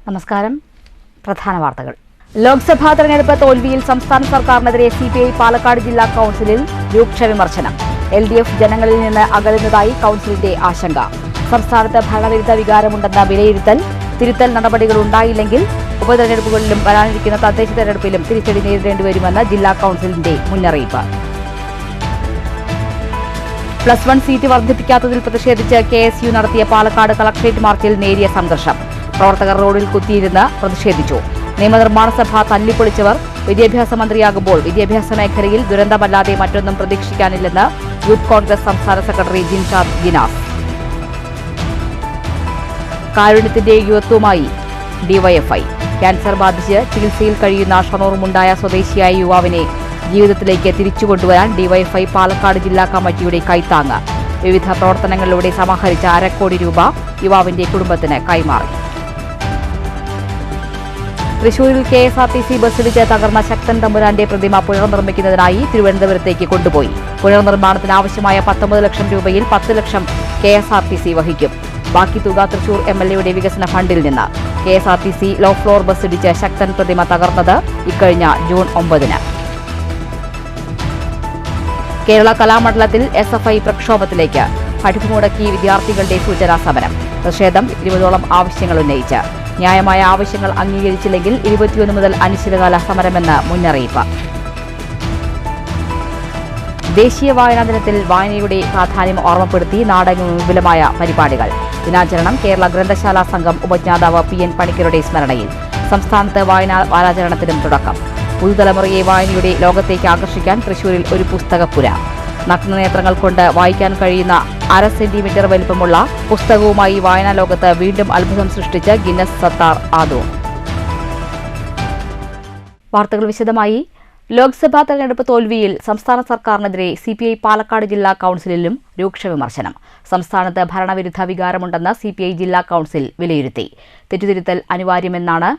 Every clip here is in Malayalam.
നമസ്കാരം. പ്രധാന വാർത്തകൾ. ലോക്സഭാ തെരഞ്ഞെടുപ്പ് തോൽവിയിൽ സംസ്ഥാന സർക്കാരിനെതിരെ സിപിഐ പാലക്കാട് ജില്ലാ കൌൺസിലിൽ രൂക്ഷ വിമർശനം. LDF ജനങ്ങളിൽ നിന്ന് അകലുന്നതായി കൌൺസിലിന്റെ ആശങ്ക. സംസ്ഥാനത്ത് ഭരണവിരുദ്ധ വികാരമുണ്ടെന്ന വിലയിരുത്തൽ. തിരുത്തൽ നടപടികൾ ഉണ്ടായില്ലെങ്കിൽ ഉപതെരഞ്ഞെടുപ്പുകളിലും വരാനിരിക്കുന്ന തദ്ദേശ തെരഞ്ഞെടുപ്പിലും തിരിച്ചടി നേരിടേണ്ടിവരുമെന്ന് ജില്ലാ കൌൺസിലിന്റെ മുന്നറിയിപ്പ്. +1 സീറ്റ് വർദ്ധിപ്പിക്കാത്തതിൽ പ്രതിഷേധിച്ച് KSU നടത്തിയ പാലക്കാട് കളക്ടറേറ്റ് മാർച്ചിൽ നേരിയ സംഘർഷം. പ്രവർത്തകർ റോഡിൽ കുത്തിയിരുന്ന് പ്രതിഷേധിച്ചു. നിയമനിർമ്മാണ സഭ തല്ലിപ്പൊളിച്ചവർ വിദ്യാഭ്യാസ മന്ത്രിയാകുമ്പോൾ വിദ്യാഭ്യാസ മേഖലയിൽ ദുരന്തമല്ലാതെ മറ്റൊന്നും പ്രതീക്ഷിക്കാനില്ലെന്ന് യൂത്ത് കോൺഗ്രസ് സംസ്ഥാന സെക്രട്ടറി ജിൻഷാദ് ജിനാസ്. കാരുണ്യത്തിന്റെ യുവത്വമായി DYFI. ക്യാൻസർ ബാധിച്ച് ചികിത്സയിൽ കഴിയുന്ന ഷൊർണൂർ മുണ്ടായ സ്വദേശിയായ യുവാവിനെ ജീവിതത്തിലേക്ക് തിരിച്ചുകൊണ്ടുവരാൻ DYFI പാലക്കാട് ജില്ലാ കമ്മിറ്റിയുടെ കൈത്താങ്ങ്. വിവിധ പ്രവർത്തനങ്ങളിലൂടെ സമാഹരിച്ച ₹1 കോടി യുവാവിന്റെ കുടുംബത്തിന് കൈമാറി. തൃശൂരിൽ KSRTC ബസ്സിടിച്ച് തകർന്ന ശക്തൻ തമ്പുരാന്റെ പ്രതിമ പുനർനിർമ്മിക്കുന്നതിനായി തിരുവനന്തപുരത്തേക്ക് കൊണ്ടുപോയി. പുനർനിർമ്മാണത്തിന് ആവശ്യമായ 19 ലക്ഷം രൂപയിൽ 10 ലക്ഷം KSRTC വഹിക്കും. ബാക്കി തുക തൃശൂർ MLAയുടെ വികസന ഫണ്ടിൽ നിന്ന്. KSRTC ലോ ഫ്ലോർ ബസ്സിടിച്ച് ശക്തൻ പ്രതിമ തകർന്നത് ഇക്കഴിഞ്ഞ ജൂൺ 9-ന്. കേരള കലാമണ്ഡലത്തിൽ SFI പ്രക്ഷോഭത്തിലേക്ക്. പഠിപ്പ് മുടക്കി വിദ്യാർത്ഥികളുടെ സൂചനാ സമരം. പ്രതിഷേധം 20ഓളം ആവശ്യങ്ങൾ ഉന്നയിച്ച്. ന്യായമായ ആവശ്യങ്ങൾ അംഗീകരിച്ചില്ലെങ്കിൽ 21 മുതൽ അനിശ്ചിതകാല സമരമെന്ന് മുന്നറിയിപ്പ്. ദേശീയ വായനാ ദിനത്തിൽ വായനയുടെ പ്രാധാന്യം ഓർമ്മപ്പെടുത്തി നാടെങ്ങും വിപുലമായ പരിപാടികൾ. ദിനാചരണം കേരള ഗ്രന്ഥശാല സംഘം ഉപജ്ഞാതാവ് PN പണിക്കരുടെ സ്മരണയിൽ. സംസ്ഥാനത്ത് വായനാ വാരാചരണത്തിനും തുടക്കം. പുതുതലമുറയെ വായനയുടെ ലോകത്തേക്ക് ആകർഷിക്കാൻ തൃശൂരിൽ ഒരു പുസ്തകപ്പുര. നഗ്നനേത്രങ്ങൾ കൊണ്ട് വായിക്കാൻ കഴിയുന്ന 1/2 സെന്റിമീറ്റർ വലിപ്പമുള്ള പുസ്തകവുമായി വായനാ ലോകത്ത് വീണ്ടും അത്ഭുതം സൃഷ്ടിച്ച് ഗിന്നസ് സത്താർ ആദോ. വാർത്തകൾ വിശദമായി. ലോക്സഭാ തെരഞ്ഞെടുപ്പ് തോൽവിയിൽ സംസ്ഥാന സർക്കാരിനെതിരെ CPI പാലക്കാട് ജില്ലാ കൌൺസിലിലും രൂക്ഷ വിമർശനം. സംസ്ഥാനത്ത് ഭരണവിരുദ്ധ വികാരമുണ്ടെന്ന് CPI ജില്ലാ കൌൺസിൽ വിലയിരുത്തി. തെറ്റുതിരുത്തൽ അനിവാര്യമെന്നാണ്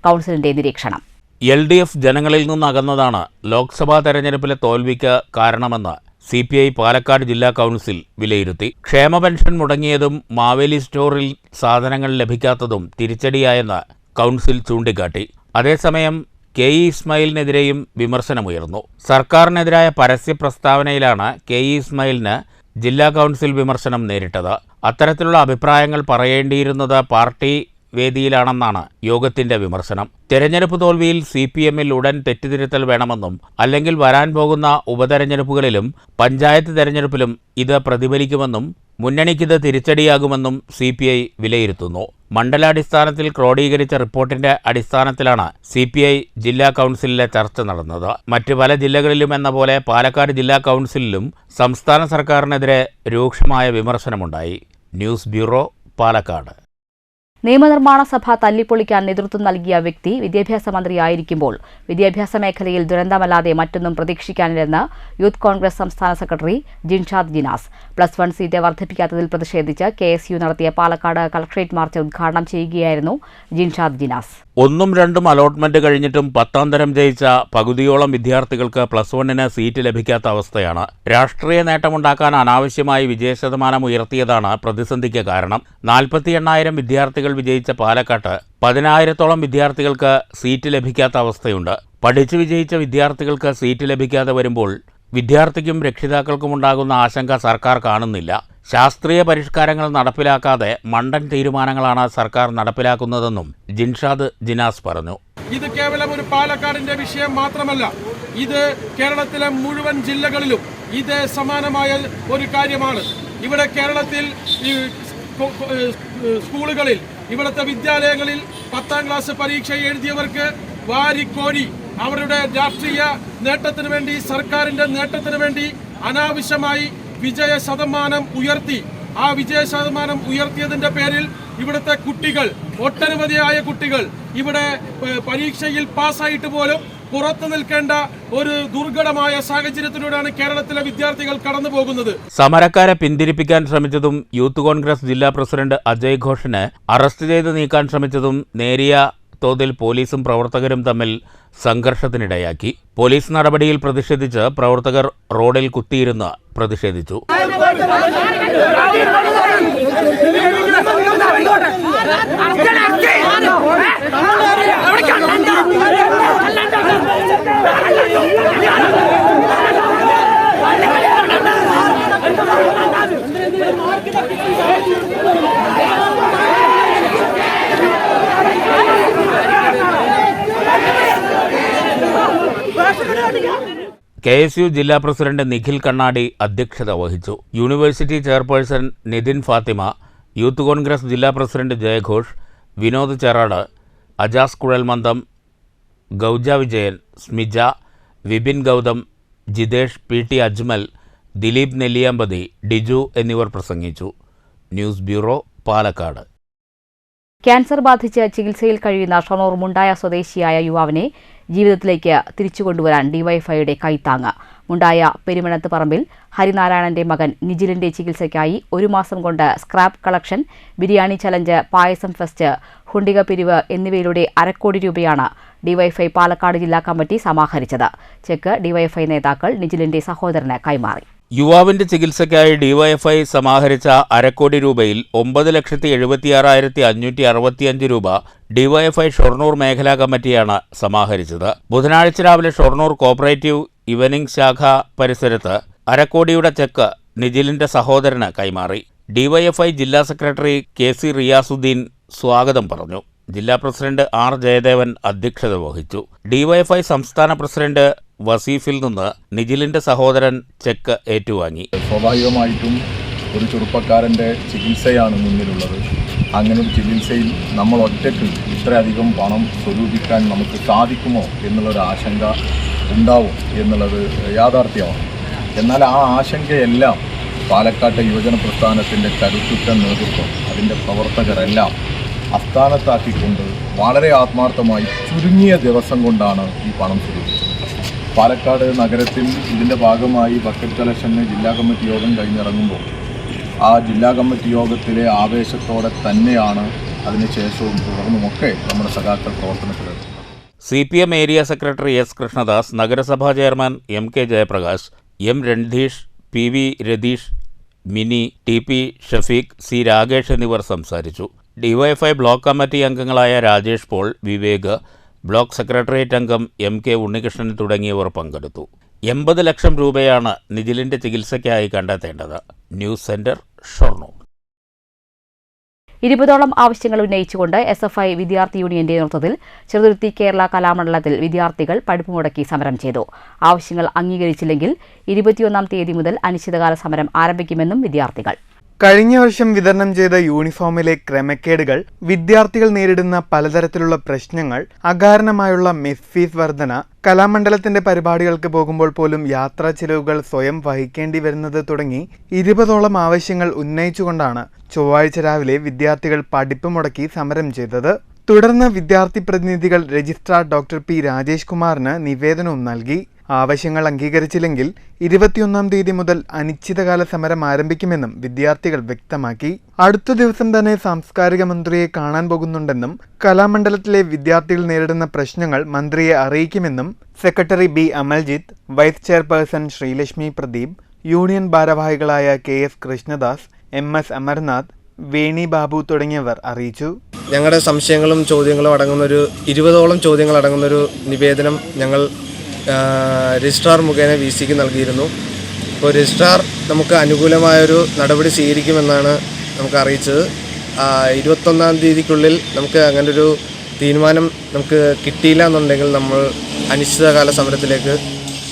കൌൺസിലിന്റെ നിരീക്ഷണം. LDF ജനങ്ങളിൽ നിന്നകന്നതാണ് ലോക്സഭാ തെരഞ്ഞെടുപ്പിലെ തോൽവിക്ക് കാരണമെന്ന് CPI പാലക്കാട് ജില്ലാ കൌൺസിൽ വിലയിരുത്തി. ക്ഷേമ പെൻഷൻ മുടങ്ങിയതും മാവേലി സ്റ്റോറിൽ സാധനങ്ങൾ ലഭിക്കാത്തതും തിരിച്ചടിയായെന്ന് കൌൺസിൽ ചൂണ്ടിക്കാട്ടി. അതേസമയം KE ഇസ്മായിലിനെതിരെയും വിമർശനമുയർന്നു. സർക്കാരിനെതിരായ പരസ്യ പ്രസ്താവനയിലാണ് KE ഇസ്മായിലിന് ജില്ലാ കൌൺസിൽ വിമർശനം നേരിട്ടത്. അത്തരത്തിലുള്ള അഭിപ്രായങ്ങൾ പറയേണ്ടിയിരുന്നത് പാർട്ടി വേദിയിലാണെന്നാണ് യോഗത്തിന്റെ വിമർശനം. തെരഞ്ഞെടുപ്പ് തോൽവിയിൽ CPMൽ ഉടൻ തെറ്റുതിരുത്തൽ വേണമെന്നും അല്ലെങ്കിൽ വരാൻ പോകുന്ന ഉപതെരഞ്ഞെടുപ്പുകളിലും പഞ്ചായത്ത് തെരഞ്ഞെടുപ്പിലും ഇത് പ്രതിഫലിക്കുമെന്നും മുന്നണിക്കിത് തിരിച്ചടിയാകുമെന്നും CPI വിലയിരുത്തുന്നു. മണ്ഡലാടിസ്ഥാനത്തിൽ ക്രോഡീകരിച്ച റിപ്പോർട്ടിന്റെ അടിസ്ഥാനത്തിലാണ് CPI ജില്ലാ കൌൺസിലിലെ ചർച്ച നടന്നത്. മറ്റ് പല ജില്ലകളിലും എന്ന പോലെ പാലക്കാട് ജില്ലാ കൌൺസിലിലും സംസ്ഥാന സർക്കാരിനെതിരെ രൂക്ഷമായ വിമർശനമുണ്ടായി. News bureau, Palakkad. നിയമനിർമ്മാണ സഭ തല്ലിപ്പൊളിക്കാൻ നേതൃത്വം നൽകിയ വ്യക്തി വിദ്യാഭ്യാസ മന്ത്രിയായിരിക്കുമ്പോൾ വിദ്യാഭ്യാസ മേഖലയിൽ ദുരന്തമല്ലാതെ മറ്റൊന്നും പ്രതീക്ഷിക്കാനില്ലെന്ന് യൂത്ത് കോൺഗ്രസ് സംസ്ഥാന സെക്രട്ടറി ജിൻഷാദ് ജിനാസ്. +1 സീറ്റ് വർദ്ധിപ്പിക്കാത്തതിൽ പ്രതിഷേധിച്ച് KSU നടത്തിയ പാലക്കാട് കളക്ടറേറ്റ് മാർച്ച് ഉദ്ഘാടനം ചെയ്യുകയായിരുന്നു ജിൻഷാദ് ജിനാസ്. 1ഉം 2ഉം അലോട്ട്മെന്റ് കഴിഞ്ഞിട്ടും 10ാം തരം ജയിച്ച പകുതിയോളം വിദ്യാർത്ഥികൾക്ക് +1ന് സീറ്റ് ലഭിക്കാത്ത അവസ്ഥയാണ്. രാഷ്ട്രീയ നേട്ടമുണ്ടാക്കാൻ അനാവശ്യമായി വിജയശതമാനം ഉയർത്തിയതാണ് പ്രതിസന്ധിക്ക് കാരണം. 48,000 വിദ്യാർത്ഥികൾ വിജയിച്ച പാലക്കാട്ട് 10,000-ഓളം വിദ്യാർത്ഥികൾക്ക് സീറ്റ് ലഭിക്കാത്ത അവസ്ഥയുണ്ട്. പഠിച്ചു വിജയിച്ച വിദ്യാർത്ഥികൾക്ക് സീറ്റ് ലഭിക്കാതെ വരുമ്പോൾ വിദ്യാർത്ഥിക്കും രക്ഷിതാക്കൾക്കുമുണ്ടാകുന്ന ആശങ്ക സർക്കാർ കാണുന്നില്ല. ശാസ്ത്രീയ പരിഷ്കാരങ്ങൾ നടപ്പിലാക്കാതെ മണ്ടൻ തീരുമാനങ്ങളാണ് സർക്കാർ നടപ്പിലാക്കുന്നതെന്നും ജിൻഷാദ് ജിനാസ് പറഞ്ഞു. ഇത് കേവലം ഒരു പാലക്കാടിന്റെ വിഷയം മാത്രമല്ല, ഇത് കേരളത്തിലെ മുഴുവൻ ജില്ലകളിലും ഇത് സമാനമായ ഒരു കാര്യമാണ്. ഇവിടെ കേരളത്തിൽ സ്കൂളുകളിൽ, ഇവിടുത്തെ വിദ്യാലയങ്ങളിൽ 10ാം ക്ലാസ് പരീക്ഷ എഴുതിയവർക്ക് വാരിക്കോരി അവരുടെ രാഷ്ട്രീയ നേട്ടത്തിന് വേണ്ടി, സർക്കാരിന്റെ നേട്ടത്തിന് വേണ്ടി അനാവശ്യമായി വിജയ ശതമാനം ഉയർത്തി. ആ വിജയ ശതമാനം ഉയർത്തിയതിന്റെ പേരിൽ ഇവിടുത്തെ കുട്ടികൾ, ഒട്ടനവധിയായ കുട്ടികൾ ഇവിടെ പരീക്ഷയിൽ പാസ്സായിട്ട് പോലും പുറത്തു നിൽക്കേണ്ട ഒരു ദുർഘടമായ സാഹചര്യത്തിലൂടെയാണ് കേരളത്തിലെ വിദ്യാർത്ഥികൾ കടന്നു പോകുന്നത്. സമരക്കാരെ പിന്തിരിപ്പിക്കാൻ ശ്രമിച്ചതും യൂത്ത് കോൺഗ്രസ് ജില്ലാ പ്രസിഡന്റ് അജയ് ഘോഷിനെ അറസ്റ്റ് ചെയ്ത് നീക്കാൻ ശ്രമിച്ചതും നേരിയ തോതിൽ പോലീസും പ്രവർത്തകരും തമ്മിൽ സംഘർഷത്തിനിടയാക്കി. പോലീസ് നടപടിയിൽ പ്രതിഷേധിച്ച് പ്രവർത്തകർ റോഡിൽ കുത്തിയിരുന്ന് പ്രതിഷേധിച്ചു. KSU ജില്ലാ പ്രസിഡന്റ് നിഖിൽ കണ്ണാടി അധ്യക്ഷത വഹിച്ചു. University chairperson Nitin Fathima, youth Congress ജില്ലാ പ്രസിഡന്റ് ജയഘോഷ്, വിനോദ് ചെറാട്, അജാസ് കുഴൽമന്ദം, ഗൗജ വിജയൻ, സ്മിജ, വിപിൻ ഗൗതം, ജിതേഷ്, PT അജ്മൽ, ദിലീപ് നെല്ലിയാമ്പതി, ഡിജു എന്നിവർ പ്രസംഗിച്ചു. News bureau, Palakkad. ക്യാൻസർ ബാധിച്ച് ചികിത്സയിൽ കഴിയുന്ന ഷൊർണൂർ മുണ്ടായ സ്വദേശിയായ യുവാവിനെ ജീവിതത്തിലേക്ക് തിരിച്ചുകൊണ്ടുവരാൻ ഡിവൈഎഫ്ഐയുടെ കൈത്താങ്ങ്. മുണ്ടായ പെരുമണത്ത് പറമ്പിൽ ഹരിനാരായണന്റെ മകൻ നിജിലിന്റെ ചികിത്സയ്ക്കായി 1 മാസം കൊണ്ട് സ്ക്രാപ്പ് കളക്ഷൻ, ബിരിയാണി ചലഞ്ച്, പായസം ഫെസ്റ്റ്, ഹുണ്ടിക പിരിവ് എന്നിവയിലൂടെ 1/2 കോടി രൂപയാണ് ഡിവൈഎഫ്ഐ പാലക്കാട് ജില്ലാ കമ്മിറ്റി സമാഹരിച്ചത്. ചെക്ക് ഡിവൈഎഫ്ഐ നേതാക്കൾ നിജിലിന്റെ സഹോദരന് കൈമാറി. യുവാവിന്റെ ചികിത്സയ്ക്കായി ഡിവൈഎഫ്ഐ സമാഹരിച്ച 1/2 കോടി രൂപയിൽ 9,76,565 രൂപ ഡിവൈഎഫ്ഐ ഷൊർണൂർ മേഖലാ കമ്മിറ്റിയാണ് സമാഹരിച്ചത്. ബുധനാഴ്ച രാവിലെ ഷൊർണൂർ കോപ്പറേറ്റീവ് ഈവനിംഗ് ശാഖ പരിസരത്ത് 1/2 കോടിയുടെ ചെക്ക് നിജിലിന്റെ സഹോദരന് കൈമാറി. ഡിവൈഎഫ്ഐ ജില്ലാ സെക്രട്ടറി KC റിയാസുദ്ദീൻ സ്വാഗതം പറഞ്ഞു. ജില്ലാ പ്രസിഡന്റ് R ജയദേവൻ അധ്യക്ഷത വഹിച്ചു. ഡിവൈഎഫ്ഐ സംസ്ഥാന പ്രസിഡന്റ് വസീഫിൽ നിന്ന് നിജിലിന്റെ സഹോദരൻ ചെക്ക് ഏറ്റുവാങ്ങി. സ്വാഭാവികമായിട്ടും ഒരു ചെറുപ്പക്കാരൻ്റെ ചികിത്സയാണ് മുന്നിലുള്ളത്. അങ്ങനെ ഒരു ചികിത്സയിൽ നമ്മൾ ഒറ്റയ്ക്ക് ഇത്രയധികം പണം സ്വരൂപിക്കാൻ നമുക്ക് സാധിക്കുമോ എന്നുള്ളൊരു ആശങ്ക ഉണ്ടാവും എന്നുള്ളത് യാഥാർത്ഥ്യമാണ്. എന്നാൽ ആ ആശങ്കയെല്ലാം പാലക്കാട്ടെ യുവജന പ്രസ്ഥാനത്തിൻ്റെ കരുത്തുറ്റ നേതൃത്വം, അതിൻ്റെ പ്രവർത്തകരെല്ലാം അസ്ഥാനത്താക്കിക്കൊണ്ട് വളരെ ആത്മാർത്ഥമായി ചുരുങ്ങിയ ദിവസം കൊണ്ടാണ് ഈ പണം സ്വരൂപിച്ചത്. പാലക്കാട് നഗരത്തിൽ ഇതിൻ്റെ ഭാഗമായി ബക്കറ്റ് കളക്ഷന് ജില്ലാ കമ്മിറ്റി യോഗം കഴിഞ്ഞിറങ്ങുമ്പോൾ ആ ജില്ലാ കമ്മിറ്റി യോഗത്തിലെ ആവേശത്തോടെ തന്നെയാണ് അതിനുശേഷവും തുടർന്നുമൊക്കെ നമ്മുടെ സഖാക്കൾ പ്രവർത്തനത്തിലെത്തുന്നത്. CPM area secretary S Krishnadas, നഗരസഭാ chairman MK Jayaprakash, M Randheesh, PV Ratheesh, Mini, TP Shafeeq, C Rakesh എന്നിവർ സംസാരിച്ചു. ഡിവൈഎഫ്ഐ ബ്ലോക്ക് കമ്മിറ്റി അംഗങ്ങളായ Rajesh Paul, Vivek, block secretariat അംഗം MK ഉണ്ണികൃഷ്ണൻ തുടങ്ങിയവർ പങ്കെടുത്തു. 80 ലക്ഷം രൂപയാണ് നിജിലിന്റെ ചികിത്സയ്ക്കായി കണ്ടെത്തേണ്ടത്. News centre, Shoranur. 20ഓളം ആവശ്യങ്ങൾ ഉന്നയിച്ചുകൊണ്ട് SFI വിദ്യാർത്ഥി യൂണിയന്റെ നേതൃത്വത്തിൽ ചെറുതുരുത്തി കേരള കലാമണ്ഡലത്തിൽ വിദ്യാർത്ഥികൾ പഠിപ്പ് മുടക്കി സമരം ചെയ്തു. ആവശ്യങ്ങൾ അംഗീകരിച്ചില്ലെങ്കിൽ 21-ാം തീയതി മുതൽ അനിശ്ചിതകാല സമരം ആരംഭിക്കുമെന്നും വിദ്യാർത്ഥികൾ. കഴിഞ്ഞ വർഷം വിതരണം ചെയ്ത യൂണിഫോമിലെ ക്രമക്കേടുകൾ, വിദ്യാർത്ഥികൾ നേരിടുന്ന പലതരത്തിലുള്ള പ്രശ്നങ്ങൾ, അകാരണമായുള്ള മെസ് ഫീസ് വർധന, കലാമണ്ഡലത്തിന്റെ പരിപാടികൾക്ക് പോകുമ്പോൾ പോലും യാത്രാ ചിലവുകൾ സ്വയം വഹിക്കേണ്ടി വരുന്നത് തുടങ്ങി 20ഓളം ആവശ്യങ്ങൾ ഉന്നയിച്ചുകൊണ്ടാണ് ചൊവ്വാഴ്ച രാവിലെ വിദ്യാർത്ഥികൾ പഠിപ്പ് മുടക്കി സമരം ചെയ്തത്. തുടർന്ന് വിദ്യാർത്ഥി പ്രതിനിധികൾ രജിസ്ട്രാർ ഡോക്ടർ P രാജേഷ് കുമാറിന് നിവേദനവും നൽകി. ആവശ്യങ്ങൾ അംഗീകരിച്ചില്ലെങ്കിൽ 21-ാം തീയതി മുതൽ അനിശ്ചിതകാല സമരം ആരംഭിക്കുമെന്നും വിദ്യാർത്ഥികൾ വ്യക്തമാക്കി. അടുത്ത ദിവസം തന്നെ സാംസ്കാരിക മന്ത്രിയെ കാണാൻ പോകുന്നുണ്ടെന്നും കലാമണ്ഡലത്തിലെ വിദ്യാർത്ഥികൾ നേരിടുന്ന പ്രശ്നങ്ങൾ മന്ത്രിയെ അറിയിക്കുമെന്നും secretary B Amaljith, vice chairperson Sreelakshmi Pradeep, union ഭാരവാഹികളായ KS കൃഷ്ണദാസ്, MS അമർനാഥ്, വേണി ബാബു തുടങ്ങിയവർ അറിയിച്ചു. ഞങ്ങളുടെ സംശയങ്ങളും ചോദ്യങ്ങളും അടങ്ങുന്നൊരു 20ഓളം ചോദ്യങ്ങൾ അടങ്ങുന്നൊരു നിവേദനം ഞങ്ങൾ രജിസ്ട്രാർ മുഖേന VCക്ക് നൽകിയിരുന്നു. അപ്പോൾ രജിസ്ട്രാർ നമുക്ക് അനുകൂലമായൊരു നടപടി സ്വീകരിക്കുമെന്നാണ് നമുക്ക് അറിയിച്ചത്. 21-ാം തീയതിക്കുള്ളിൽ നമുക്ക് അങ്ങനൊരു തീരുമാനം നമുക്ക് കിട്ടിയില്ല എന്നുണ്ടെങ്കിൽ നമ്മൾ അനിശ്ചിതകാല സമരത്തിലേക്ക്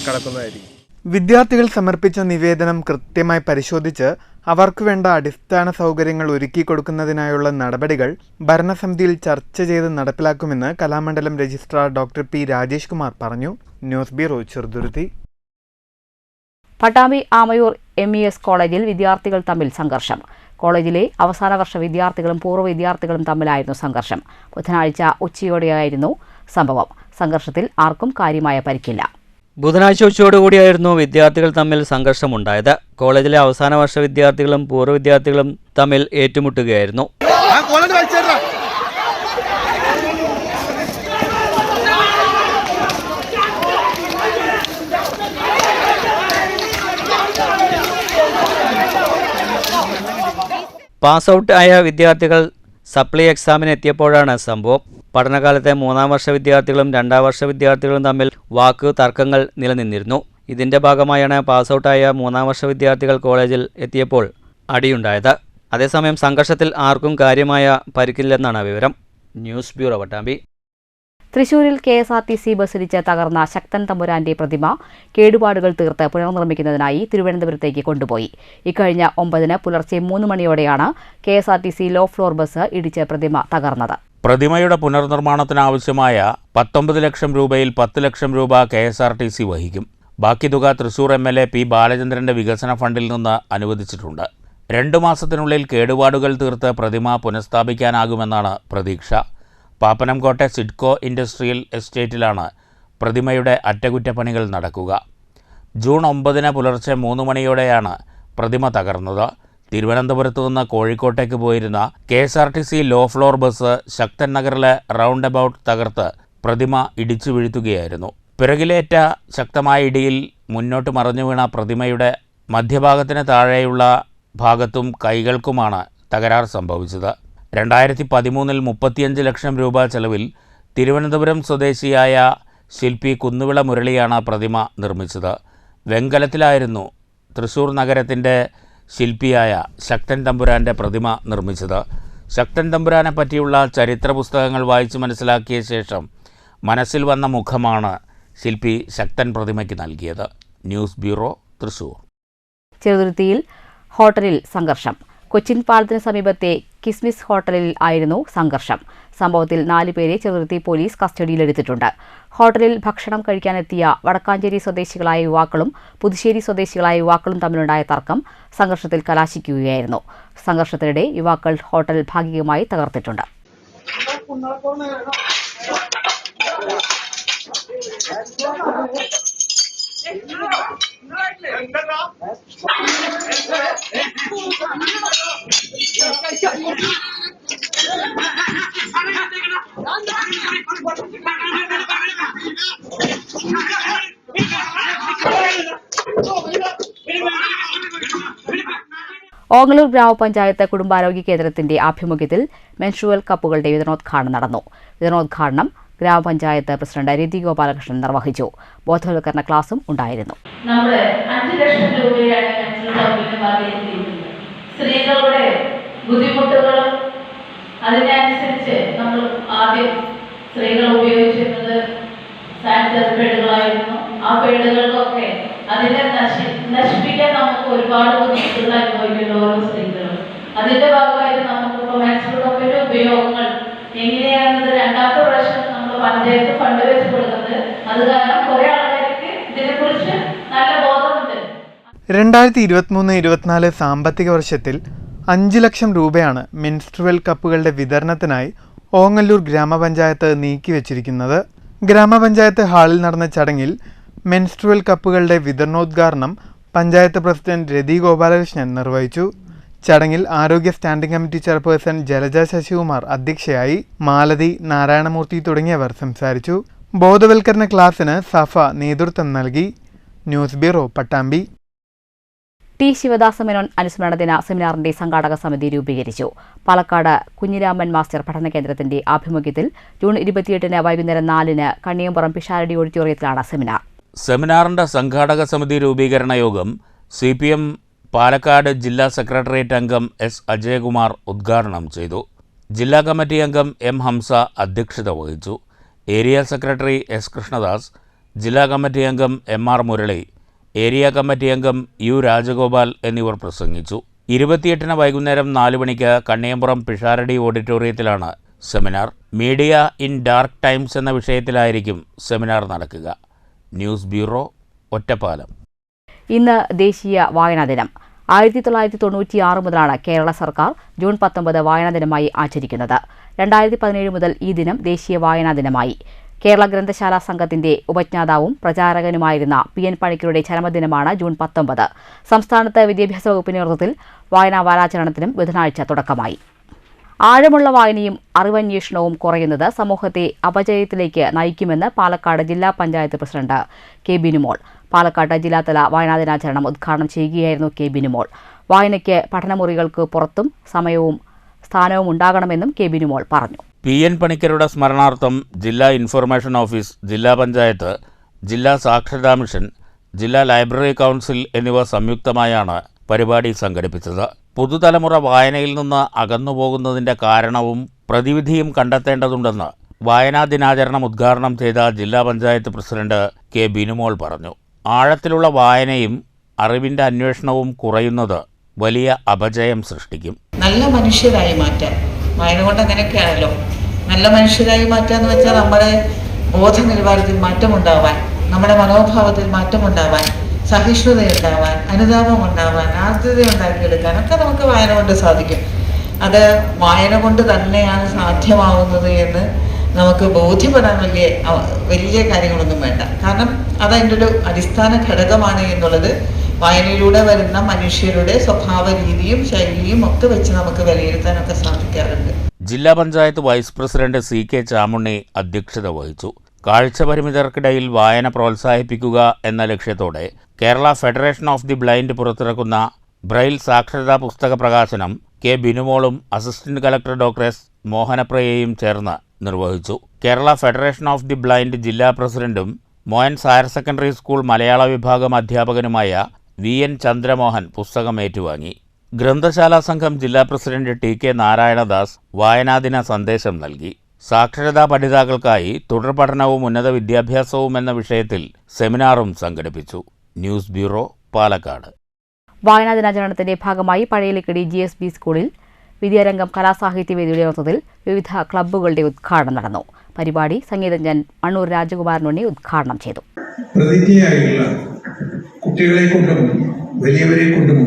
കടക്കുന്നതായിരിക്കും. വിദ്യാർത്ഥികൾ സമർപ്പിച്ച നിവേദനം കൃത്യമായി പരിശോധിച്ച് അവർക്ക് വേണ്ട അടിസ്ഥാന സൗകര്യങ്ങൾ ഒരുക്കി കൊടുക്കുന്നതിനായുള്ള നടപടികൾ ഭരണസമിതിയിൽ ചർച്ച ചെയ്ത് നടപ്പിലാക്കുമെന്ന് Kalamandalam registrar doctor P Rajesh Kumar പറഞ്ഞു. News bureau, Cheruthuruthy. Pattambi Amayur MES കോളേജിൽ വിദ്യാർത്ഥികൾ തമ്മിൽ സംഘർഷം. കോളേജിലെ അവസാന വർഷ വിദ്യാർത്ഥികളും പൂർവ്വ വിദ്യാർത്ഥികളും തമ്മിലായിരുന്നു സംഘർഷം. ബുധനാഴ്ച ഉച്ചയോടെയായിരുന്നു സംഭവം. സംഘർഷത്തിൽ ആർക്കും കാര്യമായ പരിക്കില്ല. ബുധനാഴ്ച ഉച്ചയോടുകൂടിയായിരുന്നു വിദ്യാർത്ഥികൾ തമ്മിൽ സംഘർഷമുണ്ടായത്. കോളേജിലെ അവസാന വർഷ വിദ്യാർത്ഥികളും പൂർവ്വ വിദ്യാർത്ഥികളും തമ്മിൽ ഏറ്റുമുട്ടുകയായിരുന്നു. പാസ് ഔട്ട് ആയ വിദ്യാർത്ഥികൾ സപ്ലി എക്സാമിന് എത്തിയപ്പോഴാണ് സംഭവം. പഠനകാലത്തെ 3ാം വർഷ വിദ്യാർത്ഥികളും 2ാം വർഷ വിദ്യാർത്ഥികളും തമ്മിൽ വാക്ക് തർക്കങ്ങൾ നിലനിന്നിരുന്നു. ഇതിന്റെ ഭാഗമായാണ് പാസ് ഔട്ടായ 3ാം വർഷ വിദ്യാർത്ഥികൾ കോളേജിൽ എത്തിയപ്പോൾ അടിയുണ്ടായത്. അതേസമയം സംഘർഷത്തിൽ ആർക്കും കാര്യമായ പരിക്കില്ലെന്നാണ് വിവരം. News bureau, Pattambi. തൃശൂരിൽ KSRTC ബസ്സിടിച്ച് തകർന്ന ശക്തൻ തമ്പുരാന്റെ പ്രതിമ കേടുപാടുകൾ തീർത്ത് പുനർനിർമ്മിക്കുന്നതിനായി തിരുവനന്തപുരത്തേക്ക് കൊണ്ടുപോയി. ഇക്കഴിഞ്ഞ 9-ന് പുലർച്ചെ 3 മണിയോടെയാണ് KSRTC ലോ ഫ്ലോർ ബസ് ഇടിച്ച് പ്രതിമ തകർന്നത്. പ്രതിമയുടെ പുനർനിർമ്മാണത്തിനാവശ്യമായ 19 ലക്ഷം രൂപയിൽ 10 ലക്ഷം രൂപ KSRTC വഹിക്കും. ബാക്കി തുക തൃശൂർ MLA P. ബാലചന്ദ്രന്റെ വികസന ഫണ്ടിൽ നിന്ന് അനുവദിച്ചിട്ടുണ്ട്. 2 മാസത്തിനുള്ളിൽ കേടുപാടുകൾ തീർത്ത് പ്രതിമ പുനഃസ്ഥാപിക്കാനാകുമെന്നാണ് പ്രതീക്ഷ. പാപ്പനംകോട്ടെ സിഡ്കോ ഇൻഡസ്ട്രിയൽ എസ്റ്റേറ്റിലാണ് പ്രതിമയുടെ അറ്റകുറ്റപ്പണികൾ നടക്കുക. ജൂൺ 9-ന് പുലർച്ചെ 3 മണിയോടെയാണ് പ്രതിമ തകർന്നത്. തിരുവനന്തപുരത്തു നിന്ന് കോഴിക്കോട്ടേക്ക് പോയിരുന്ന KSRTC ലോ ഫ്ലോർ ബസ് ശക്തൻ നഗറിലെ റൗണ്ട് അബൌട്ട് തകർത്ത് പ്രതിമ ഇടിച്ചു വീഴ്ത്തുകയായിരുന്നു. പിറകിലേറ്റ ശക്തമായ ഇടിയിൽ മുന്നോട്ട് മറിഞ്ഞു വീണ പ്രതിമയുടെ മധ്യഭാഗത്തിന് താഴെയുള്ള ഭാഗത്തും കൈകൾക്കുമാണ് തകരാർ സംഭവിച്ചത്. 2013-ൽ 35 ലക്ഷം രൂപ ചെലവിൽ തിരുവനന്തപുരം സ്വദേശിയായ ശില്പി കുന്നുവിള മുരളിയാണ് പ്രതിമ നിർമ്മിച്ചത്. വെങ്കലത്തിലായിരുന്നു തൃശൂർ നഗരത്തിൻ്റെ ശില്പിയായ ശക്തൻ തമ്പുരാൻ്റെ പ്രതിമ നിർമ്മിച്ചത്. ശക്തൻ തമ്പുരാനെ പറ്റിയുള്ള ചരിത്ര പുസ്തകങ്ങൾ വായിച്ച് മനസ്സിലാക്കിയ ശേഷം മനസ്സിൽ വന്ന മുഖമാണ് ശില്പി ശക്തൻ പ്രതിമയ്ക്ക് നൽകിയത്. News bureau, Thrissur. ചെറുതുരുത്തിയിൽ ഹോട്ടലിൽ സംഘർഷം. കൊച്ചിൻ പാലത്തിന് സമീപത്തെ കിസ്മിസ് ഹോട്ടലിൽ ആയിരുന്നു സംഘർഷം. സംഭവത്തിൽ 4 പേരെ ചെറുതുരുത്തി പോലീസ് കസ്റ്റഡിയിലെടുത്തിട്ടുണ്ട്. ഹോട്ടലിൽ ഭക്ഷണം കഴിക്കാനെത്തിയ വടക്കാഞ്ചേരി സ്വദേശികളായ യുവാക്കളും പുതുശ്ശേരി സ്വദേശികളായ യുവാക്കളും തമ്മിലുണ്ടായ തർക്കം സംഘർഷത്തിൽ കലാശിക്കുകയായിരുന്നു. സംഘർഷത്തിനിടെ യുവാക്കൾ ഹോട്ടൽ ഭാഗികമായി തകർത്തിട്ടുണ്ട്. ഓങ്ങല്ലൂർ ഗ്രാമപഞ്ചായത്ത് കുടുംബാരോഗ്യ കേന്ദ്രത്തിന്റെ ആഭിമുഖ്യത്തിൽ മെൻസ്ട്രുവൽ കപ്പുകളുടെ വിതരണോദ്ഘാടനം നടന്നു. വിതരണോദ്ഘാടനം ഗ്രാമപഞ്ചായത്ത് പ്രസിഡന്റ് രതി ഗോപാലകൃഷ്ണൻ നിർവഹിച്ചു. ബോധവൽക്കരണ ക്ലാസും ഉണ്ടായിരുന്നു. നമ്മുടെ 5 ലക്ഷം രൂപയാണ് മെൻസ്ട്രുവൽ കപ്പിന് വാങ്ങിയിരിക്കുന്നത്. സ്ത്രീകളുടെ ബുദ്ധിമുട്ടുകളും അതിനനുസരിച്ച് നമ്മൾ ആദ്യം സ്ത്രീകൾ ഉപയോഗിച്ചിരുന്നത് സാനിറ്ററി പേഡുകളായിരുന്നു. ആ പേഡുകൾക്കൊക്കെ അതിനെ നശിപ്പിക്കാൻ നമുക്ക് ഒരുപാട് ബുദ്ധിമുട്ടുകൾ അനുഭവിക്കുന്ന ഓരോ സ്ത്രീകളും. അതിന്റെ ഭാഗമായിട്ട് നമുക്കിപ്പോൾ മെൻസ്ട്രുവൽ കപ്പിന്റെ ഉപയോഗങ്ങൾ എങ്ങനെയാണെന്നത് 2ാമത്തെ പ്രാവശ്യം നമ്മൾ പഞ്ചായത്ത് ഫണ്ട് വെച്ച് കൊടുക്കുന്നത്. അത് കാരണം കുറെ ആൾക്കാർക്ക് ഇതിനെക്കുറിച്ച് നല്ല ബോധമുണ്ട്. 2023-24 സാമ്പത്തിക വർഷത്തിൽ 5 ലക്ഷം രൂപയാണ് മെൻസ്ട്രുവൽ കപ്പുകളുടെ വിതരണത്തിനായി ഓങ്ങല്ലൂർ ഗ്രാമപഞ്ചായത്ത് നീക്കിവച്ചിരിക്കുന്നത്. ഗ്രാമപഞ്ചായത്ത് ഹാളിൽ നടന്ന ചടങ്ങിൽ മെൻസ്ട്രുവൽ കപ്പുകളുടെ വിതരണോദ്ഘാടനം പഞ്ചായത്ത് പ്രസിഡന്റ് രതി ഗോപാലകൃഷ്ണൻ നിർവഹിച്ചു. ചടങ്ങിൽ ആരോഗ്യ standing committee chairperson Jalaja Sasikumar അധ്യക്ഷയായി. മാലതി, നാരായണമൂർത്തി തുടങ്ങിയവർ സംസാരിച്ചു. ബോധവൽക്കരണ ക്ലാസിന് സഫ നേതൃത്വം നൽകി. News bureau, Pattambi. T Sivadas Menon അനുസ്മരണ ദിന സെമിനാറിന്റെ സംഘാടക സമിതി രൂപീകരിച്ചു. പാലക്കാട് കുഞ്ഞിരാമൻ മാസ്റ്റർ പഠന കേന്ദ്രത്തിന്റെ ആഭിമുഖ്യത്തിൽ ജൂൺ 28-ന് വൈകുന്നേരം 4-ന് കണ്ണിയമ്പുറം പിഷാരടി ഓഡിറ്റോറിയത്തിലാണ് സെമിനാർ. സെമിനാറിന്റെ സംഘാടക സമിതി രൂപീകരണ യോഗം CPM പാലക്കാട് ജില്ലാ സെക്രട്ടേറിയറ്റ് അംഗം S. അജയകുമാർ ഉദ്ഘാടനം ചെയ്തു. ജില്ലാ കമ്മിറ്റി അംഗം M. ഹംസ അധ്യക്ഷത വഹിച്ചു. Area secretary S. കൃഷ്ണദാസ്, ജില്ലാ കമ്മിറ്റി അംഗം M.R. മുരളി, ഏരിയ കമ്മിറ്റി അംഗം U. രാജഗോപാൽ എന്നിവർ പ്രസംഗിച്ചു. 28-ന് വൈകുന്നേരം 4 മണിക്ക് കണ്ണിയമ്പുറം പിഷാരടി ഓഡിറ്റോറിയത്തിലാണ് seminar. Media in dark times എന്ന വിഷയത്തിലായിരിക്കും സെമിനാർ നടക്കുക. News bureau, Ottapalam. ഇന്ന് ദേശീയ വായനാ ദിനം. 1996 മുതലാണ് കേരള സർക്കാർ ജൂൺ 19 വായനാ ദിനമായി ആചരിക്കുന്നത്. 2017 മുതൽ ഈ ദിനം ദേശീയ വായനാ ദിനമായി. കേരള ഗ്രന്ഥശാല സംഘത്തിന്റെ ഉപജ്ഞാതാവും പ്രചാരകനുമായിരുന്ന PN പണിക്കരുടെ ചരമദിനമാണ് ജൂൺ 19. സംസ്ഥാനത്ത് വിദ്യാഭ്യാസ വകുപ്പിന്റെ നേതൃത്വത്തിൽ വായനാ വാരാചരണത്തിനും ബുധനാഴ്ച തുടക്കമായി. ആഴമുള്ള വായനയും അറിവന്വേഷണവും കുറയുന്നത് സമൂഹത്തെ അപജയത്തിലേക്ക് നയിക്കുമെന്ന് പാലക്കാട് ജില്ലാ പഞ്ചായത്ത് പ്രസിഡന്റ് K. ബിനുമോൾ. പാലക്കാട് ജില്ലാതല വായനാ ദിനാചരണം ഉദ്ഘാടനം ചെയ്യുകയായിരുന്നു K. ബിനുമോൾ. വായനയ്ക്ക് പഠനമുറികൾക്ക് പുറത്തും സമയവും സ്ഥാനവും ഉണ്ടാകണമെന്നും K. ബിനുമോൾ പറഞ്ഞു. PN പണിക്കരുടെ സ്മരണാർത്ഥം ജില്ലാ ഇൻഫർമേഷൻ ഓഫീസ്, ജില്ലാ പഞ്ചായത്ത്, ജില്ലാ സാക്ഷരതാ മിഷൻ, ജില്ലാ ലൈബ്രറി കൗൺസിൽ എന്നിവ സംയുക്തമായാണ് പരിപാടി സംഘടിപ്പിച്ചത്. പുതുതലമുറ വായനയിൽ നിന്ന് അകന്നുപോകുന്നതിൻ്റെ കാരണവും പ്രതിവിധിയും കണ്ടെത്തേണ്ടതുണ്ടെന്ന് വായനാ ദിനാചരണം ഉദ്ഘാടനം ചെയ്ത ജില്ലാ പഞ്ചായത്ത് പ്രസിഡന്റ് കെ ബിനുമോൾ പറഞ്ഞു. ആഴത്തിലുള്ള വായനയും അറിവിൻ്റെ അന്വേഷണവും കുറയുന്നത് വലിയ അപജയം സൃഷ്ടിക്കും. നല്ല മനുഷ്യരായി മാറ്റാൻ വായന കൊണ്ട് അങ്ങനെയൊക്കെയാണല്ലോ. നല്ല മനുഷ്യരായി മാറ്റാന്ന് വെച്ചാൽ നമ്മുടെ ബോധ നിലവാരത്തിൽ മാറ്റമുണ്ടാവാൻ, നമ്മുടെ മനോഭാവത്തിൽ മാറ്റമുണ്ടാവാൻ, സഹിഷ്ണുതയുണ്ടാവാൻ, അനുതാപം ഉണ്ടാവാൻ, ആർദ്രത ഉണ്ടാക്കിയെടുക്കാനൊക്കെ നമുക്ക് വായന കൊണ്ട് സാധിക്കും. അത് വായന കൊണ്ട് തന്നെയാണ് സാധ്യമാവുന്നത് എന്ന് നമുക്ക് ബോധ്യപ്പെടാൻ വലിയ കാര്യങ്ങളൊന്നും വേണ്ട. കാരണം അതതിൻ്റെ ഒരു അടിസ്ഥാന ഘടകമാണ് എന്നുള്ളത് വായനയിലൂടെ വരുന്ന മനുഷ്യരുടെ സ്വഭാവ രീതിയും ശൈലിയും ഒക്കെ വെച്ച് നമുക്ക് വിലയിരുത്താനൊക്കെ സാധിക്കാറുണ്ട്. ജില്ലാ panchayat vice president C K Chamunni അധ്യക്ഷത വഹിച്ചു. കാഴ്ചപരിമിതർക്കിടയിൽ വായന പ്രോത്സാഹിപ്പിക്കുക എന്ന ലക്ഷ്യത്തോടെ Kerala federation of the blind പുറത്തിറക്കുന്ന ബ്രൈൽ സാക്ഷരതാ പുസ്തക പ്രകാശനം കെ ബിനുമോളും അസിസ്റ്റന്റ് കളക്ടർ ഡോക്ടർ എസ് മോഹനപ്രിയയും ചേർന്ന് നിർവഹിച്ചു. Kerala federation of the blind ജില്ലാ പ്രസിഡന്റും മോയൻസ് ഹയർ സെക്കൻഡറി സ്കൂൾ മലയാള വിഭാഗം അധ്യാപകനുമായ വി എൻ ചന്ദ്രമോഹൻ പുസ്തകം ഏറ്റുവാങ്ങി. ഗ്രന്ഥശാല സംഘം ജില്ലാ പ്രസിഡന്റ് ടി കെ നാരായണദാസ് വായനാദിന സന്ദേശം നൽകി. സാക്ഷരതാ പഠിതാക്കൾക്കായി തുടർ പഠനവും ഉന്നത വിദ്യാഭ്യാസവും എന്ന വിഷയത്തിൽ സെമിനാറും സംഘടിപ്പിച്ചു. News bureau, Palakkad. വായനാ ദിനാചരണത്തിന്റെ ഭാഗമായി പഴയലിക്കടി GSB സ്കൂളിൽ വിദ്യാരംഗം കലാസാഹിത്യവേദിയുടെ നേതൃത്വത്തിൽ വിവിധ ക്ലബ്ബുകളുടെ ഉദ്ഘാടനം നടന്നു. പരിപാടി സംഗീതജ്ഞൻ മണ്ണൂർ രാജകുമാരനുണ്ണി ഉദ്ഘാടനം ചെയ്തു. പ്രതിജ്ഞയായുള്ള കുട്ടികളെ കൊണ്ടും വലിയവരെ കൊണ്ടും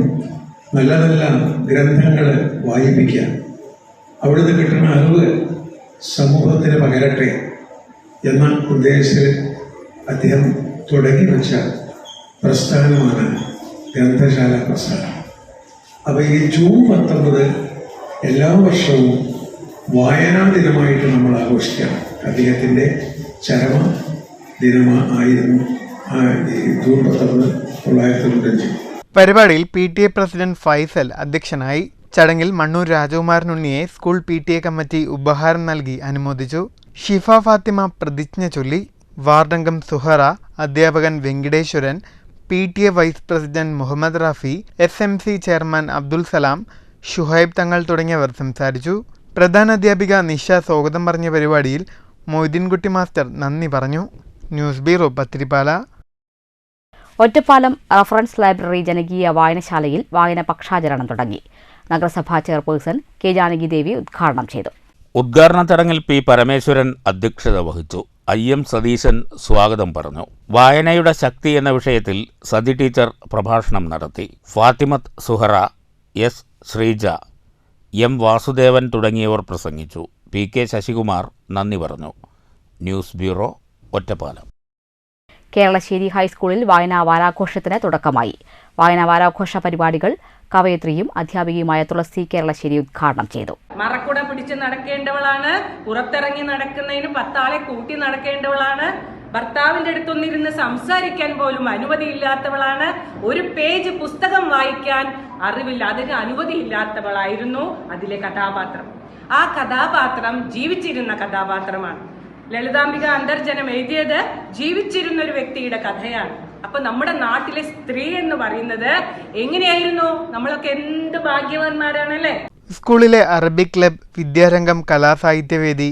നല്ല നല്ല ഗ്രന്ഥങ്ങൾ വായിപ്പിക്കുക, അവിടുന്ന് കിട്ടുന്ന അറിവ് സമൂഹത്തിന് പകരട്ടെ എന്ന ഉദ്ദേശത്തിൽ അദ്ദേഹം തുടങ്ങി വെച്ച പ്രസ്ഥാനമാണ് ഗ്രന്ഥശാല പ്രസ്ഥാനം. അപ്പോൾ ഈ ജൂൺ 19 എല്ലാ വർഷവും വായനാ ദിനമായിട്ട് നമ്മൾ ആഘോഷിക്കണം. അദ്ദേഹത്തിൻ്റെ ചരമ ദിനമായിരുന്നു ജൂൺ 19, 1995. പരിപാടിയിൽ PTA പ്രസിഡന്റ് ഫൈസൽ അധ്യക്ഷനായി. ചടങ്ങിൽ മണ്ണൂർ രാജകുമാരനുണ്ണിയെ സ്കൂൾ PTA കമ്മിറ്റി ഉപഹാരം നൽകി അനുമോദിച്ചു. ഷിഫ ഫാത്തിമ പ്രതിജ്ഞ ചൊല്ലി. വാർഡംഗം സുഹറ, അധ്യാപകൻ Venkiteswaran, PTA vice president Muhammad Rafi, SMC chairman Abdul Salam, Shuhaib Thangal തുടങ്ങിയവർ സംസാരിച്ചു. പ്രധാനാധ്യാപിക നിഷ സ്വാഗതം പറഞ്ഞ പരിപാടിയിൽ മൊയ്തീൻകുട്ടി മാസ്റ്റർ നന്ദി പറഞ്ഞു. News bureau, Pathiripala. Ottapalam reference library ജനകീയ വായനശാലയിൽ വായന പക്ഷാചരണം തുടങ്ങി. നഗരസഭാ ചെയർപേഴ്സൺ കെ ജാനകി ദേവി ഉദ്ഘാടനം ചെയ്തു. ഉദ്ഘാടന ചടങ്ങിൽ പി പരമേശ്വരൻ അധ്യക്ഷത വഹിച്ചു. IM സതീശൻ സ്വാഗതം പറഞ്ഞു. വായനയുടെ ശക്തി എന്ന വിഷയത്തിൽ സതി ടീച്ചർ പ്രഭാഷണം നടത്തി. ഫാത്തിമത്ത് സുഹറ, S ശ്രീജ, M വാസുദേവൻ തുടങ്ങിയവർ പ്രസംഗിച്ചു. PK ശശികുമാർ നന്ദി പറഞ്ഞു. News bureau, Ottapalam. കേരളശ്ശേരി ഹൈസ്കൂളിൽ വായനാ വാരാഘോഷത്തിന് തുടക്കമായി. വായനാ വാരാഘോഷ പരിപാടികൾ കവയത്രിയും അധ്യാപികയുമായ തുളസി കേരളശ്ശേരി ഉദ്ഘാടനം ചെയ്തു. മറക്കുട പിടിച്ച് നടക്കേണ്ടവളാണ്, പുറത്തിറങ്ങി നടക്കുന്നതിന് 10 ആളെ കൂട്ടി നടക്കേണ്ടവളാണ്, ഭർത്താവിന്റെ അടുത്തൊന്നിരുന്ന് സംസാരിക്കാൻ പോലും അനുമതിയില്ലാത്തവളാണ്, ഒരു പേജ് പുസ്തകം വായിക്കാൻ അറിവില്ല, അതിന് അനുമതിയില്ലാത്തവളായിരുന്നു അതിലെ കഥാപാത്രം. ആ കഥാപാത്രം ജീവിച്ചിരുന്ന കഥാപാത്രമാണ്. ലളിതാംബിക അന്തർജനം എഴുതിയത് ജീവിച്ചിരുന്ന ഒരു വ്യക്തിയുടെ കഥയാണ്. അപ്പൊ നമ്മുടെ നാട്ടിലെ സ്ത്രീ എന്ന് പറയുന്നത് എങ്ങനെയായിരുന്നു? നമ്മളൊക്കെ എന്ത് ഭാഗ്യവാന്മാരാണല്ലേ. സ്കൂളിലെ Arabic club, Vidyarangam Kalasahithyavedi,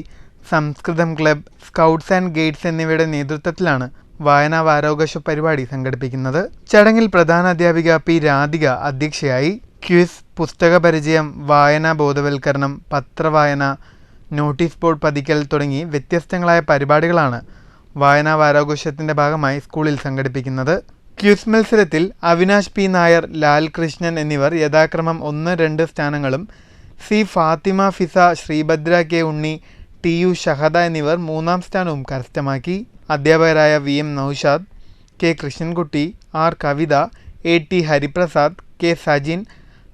Sanskrit club, scouts and guides എന്നിവയുടെ നേതൃത്വത്തിലാണ് വായനാ വാരാഘോഷ പരിപാടി സംഘടിപ്പിക്കുന്നത്. ചടങ്ങിൽ പ്രധാനാധ്യാപിക P രാധിക അധ്യക്ഷയായി. ക്വിസ്, പുസ്തക പരിചയം, വായനാ ബോധവൽക്കരണം, പത്രവായന, നോട്ടീസ് ബോർഡ് പതിക്കൽ തുടങ്ങി വ്യത്യസ്തങ്ങളായ പരിപാടികളാണ് വായനാ വാരാഘോഷത്തിന്റെ ഭാഗമായി സ്കൂളിൽ സംഘടിപ്പിക്കുന്നത്. ക്യൂസ് മത്സരത്തിൽ അവിനാശ് P നായർ, ലാൽ കൃഷ്ണൻ എന്നിവർ യഥാക്രമം 1, 2 സ്ഥാനങ്ങളും, C ഫാത്തിമ ഫിസ, ശ്രീഭദ്ര K ഉണ്ണി, TU ഷഹദ എന്നിവർ 3ാം സ്ഥാനവും കരസ്ഥമാക്കി. അധ്യാപകരായ VM Noushad, K Krishnankutty, R Kavitha, AT Hariprasad, K Sajin,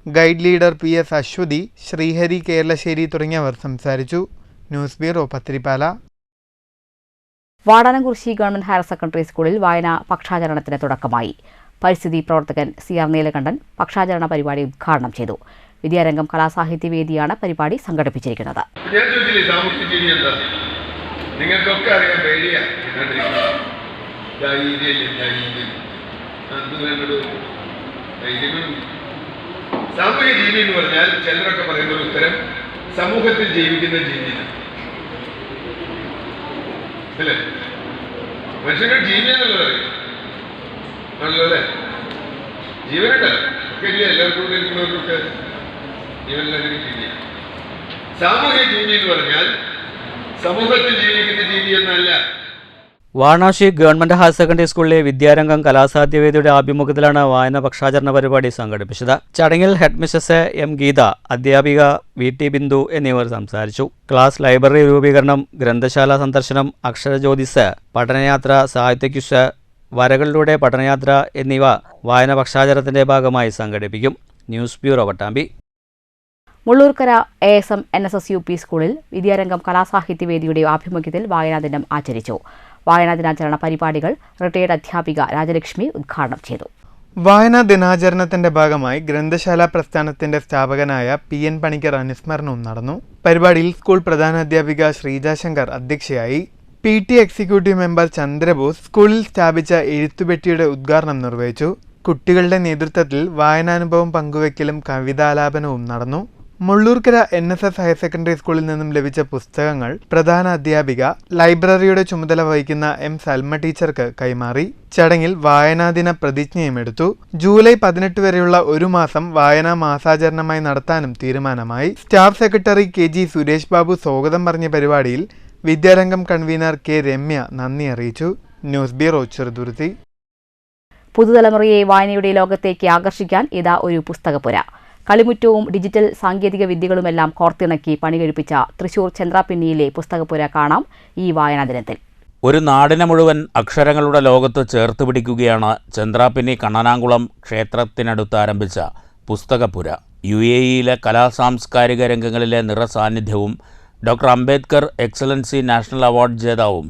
guide leader PS Aswathy, Sreehari Keralassery തുടങ്ങിയവർ സംസാരിച്ചു. News bureau, Pathiripala. Vadanamkurissi government higher secondary സ്കൂളിൽ വായനാ പക്ഷാചരണത്തിന് തുടക്കമായി. പരിസ്ഥിതി പ്രവർത്തകൻ CR നീലകണ്ഠൻ പക്ഷാചരണ പരിപാടി ഉദ്ഘാടനം ചെയ്തു. വിദ്യാരംഗം കലാസാഹിത്യവേദിയാണ് പരിപാടി സംഘടിപ്പിച്ചിരിക്കുന്നത്. നിങ്ങൾക്കൊക്കെ അറിയാൻ പേടിയാ സാമൂഹ്യ ജീവി എന്ന് പറഞ്ഞാൽ ചിലരൊക്കെ പറയുന്ന ഒരു ഉത്തരം സമൂഹത്തിൽ ജീവിക്കുന്ന ജീവിയാണ്. അല്ലേ? മനുഷ്യന്റെ ജീവിയാണല്ലോ അറിയാം ആണല്ലോ അല്ലേ? ജീവനുണ്ട് ഇല്ല, എല്ലാവർക്കും ഇരിക്കുന്നവർക്കൊക്കെ ജീവനിലൊരു ജീവിയാണ്. സാമൂഹ്യ ജീവി എന്ന് പറഞ്ഞാൽ സമൂഹത്തിൽ ജീവിക്കുന്ന ജീവി എന്നല്ല. വാരണാസി ഗവൺമെന്റ് ഹയർ സെക്കൻഡറി സ്കൂളിലെ വിദ്യാരംഗം കലാസാഹിത്യവേദിയുടെ ആഭിമുഖ്യത്തിലാണ് വായന പക്ഷാചരണ പരിപാടി സംഘടിപ്പിച്ചത്. ചടങ്ങിൽ ഹെഡ് മിസ്സസ് എം ഗീത, അധ്യാപിക വി ടി ബിന്ദു എന്നിവർ സംസാരിച്ചു. ക്ലാസ് ലൈബ്രറി രൂപീകരണം, ഗ്രന്ഥശാല സന്ദർശനം, അക്ഷരജ്യോതിസ്, പഠനയാത്ര, സാഹിത്യക്വിസ്, വരകളിലൂടെ പഠനയാത്ര എന്നിവ വായന പക്ഷാചരണത്തിന്റെ ഭാഗമായി സംഘടിപ്പിക്കും. News bureau Pattambi. Mullurkara ASM NSS UP സ്കൂളിൽ വിദ്യാരംഗം കലാസാഹിത്യവേദിയുടെ ആഭിമുഖ്യത്തിൽ വായനാ ദിനം ആചരിച്ചു. വായനാ ദിനാചരണ പരിപാടികൾ റിട്ടയർഡ് അധ്യാപിക രാജലക്ഷ്മി ഉദ്ഘാടനം ചെയ്തു. വായനാ ദിനാചരണത്തിന്റെ ഭാഗമായി ഗ്രന്ഥശാല പ്രസ്ഥാനത്തിന്റെ സ്ഥാപകനായ PN പണിക്കർ അനുസ്മരണവും നടന്നു. പരിപാടിയിൽ സ്കൂൾ പ്രധാനാധ്യാപിക ശ്രീജാശങ്കർ അധ്യക്ഷയായി. PT എക്സിക്യൂട്ടീവ് മെമ്പർ ചന്ദ്രബോസ് സ്കൂളിൽ സ്ഥാപിച്ച എഴുത്തുപെട്ടിയുടെ ഉദ്ഘാടനം നിർവഹിച്ചു. കുട്ടികളുടെ നേതൃത്വത്തിൽ വായനാനുഭവം പങ്കുവയ്ക്കലും കവിതാലാപനവും നടന്നു. മുള്ളൂർക്കര NSS ഹയർ സെക്കൻഡറി സ്കൂളിൽ നിന്നും ലഭിച്ച പുസ്തകങ്ങൾ പ്രധാന അധ്യാപിക ലൈബ്രറിയുടെ ചുമതല വഹിക്കുന്ന M സൽമ ടീച്ചർക്ക് കൈമാറി. ചടങ്ങിൽ വായനാദിന പ്രതിജ്ഞയും എടുത്തു. ജൂലൈ 18 വരെയുള്ള ഒരു മാസം വായനാ മാസാചരണമായി നടത്താനും തീരുമാനമായി. Staff secretary KG Suresh Babu സ്വാഗതം പറഞ്ഞ പരിപാടിയിൽ വിദ്യാരംഗം കൺവീനർ K രമ്യ നന്ദി അറിയിച്ചു. News bureau Cheruthuruthy. പുതുതലമുറയെ വായനയുടെ ലോകത്തേക്ക് ആകർഷിക്കാൻ ഇതാ ഒരു പുസ്തകപ്പുര. കളിമുറ്റവും ഡിജിറ്റൽ സാങ്കേതിക വിദ്യകളുമെല്ലാം കോർത്തിണക്കി പണികഴിപ്പിച്ച തൃശൂർ ചന്ദ്രാപിന്നിയിലെ പുസ്തകപ്പുര കാണാം ഈ വായനാ ദിനത്തിൽ. ഒരു നാടിനെ മുഴുവൻ അക്ഷരങ്ങളുടെ ലോകത്ത് ചേർത്ത് പിടിക്കുകയാണ് ചന്ദ്രാപിന്നി കണ്ണനാങ്കുളം ക്ഷേത്രത്തിനടുത്ത് ആരംഭിച്ച പുസ്തകപ്പുര. UAEയിലെ കലാസാംസ്കാരിക രംഗങ്ങളിലെ നിറസാന്നിധ്യവും doctor Ambedkar excellency national award ജേതാവും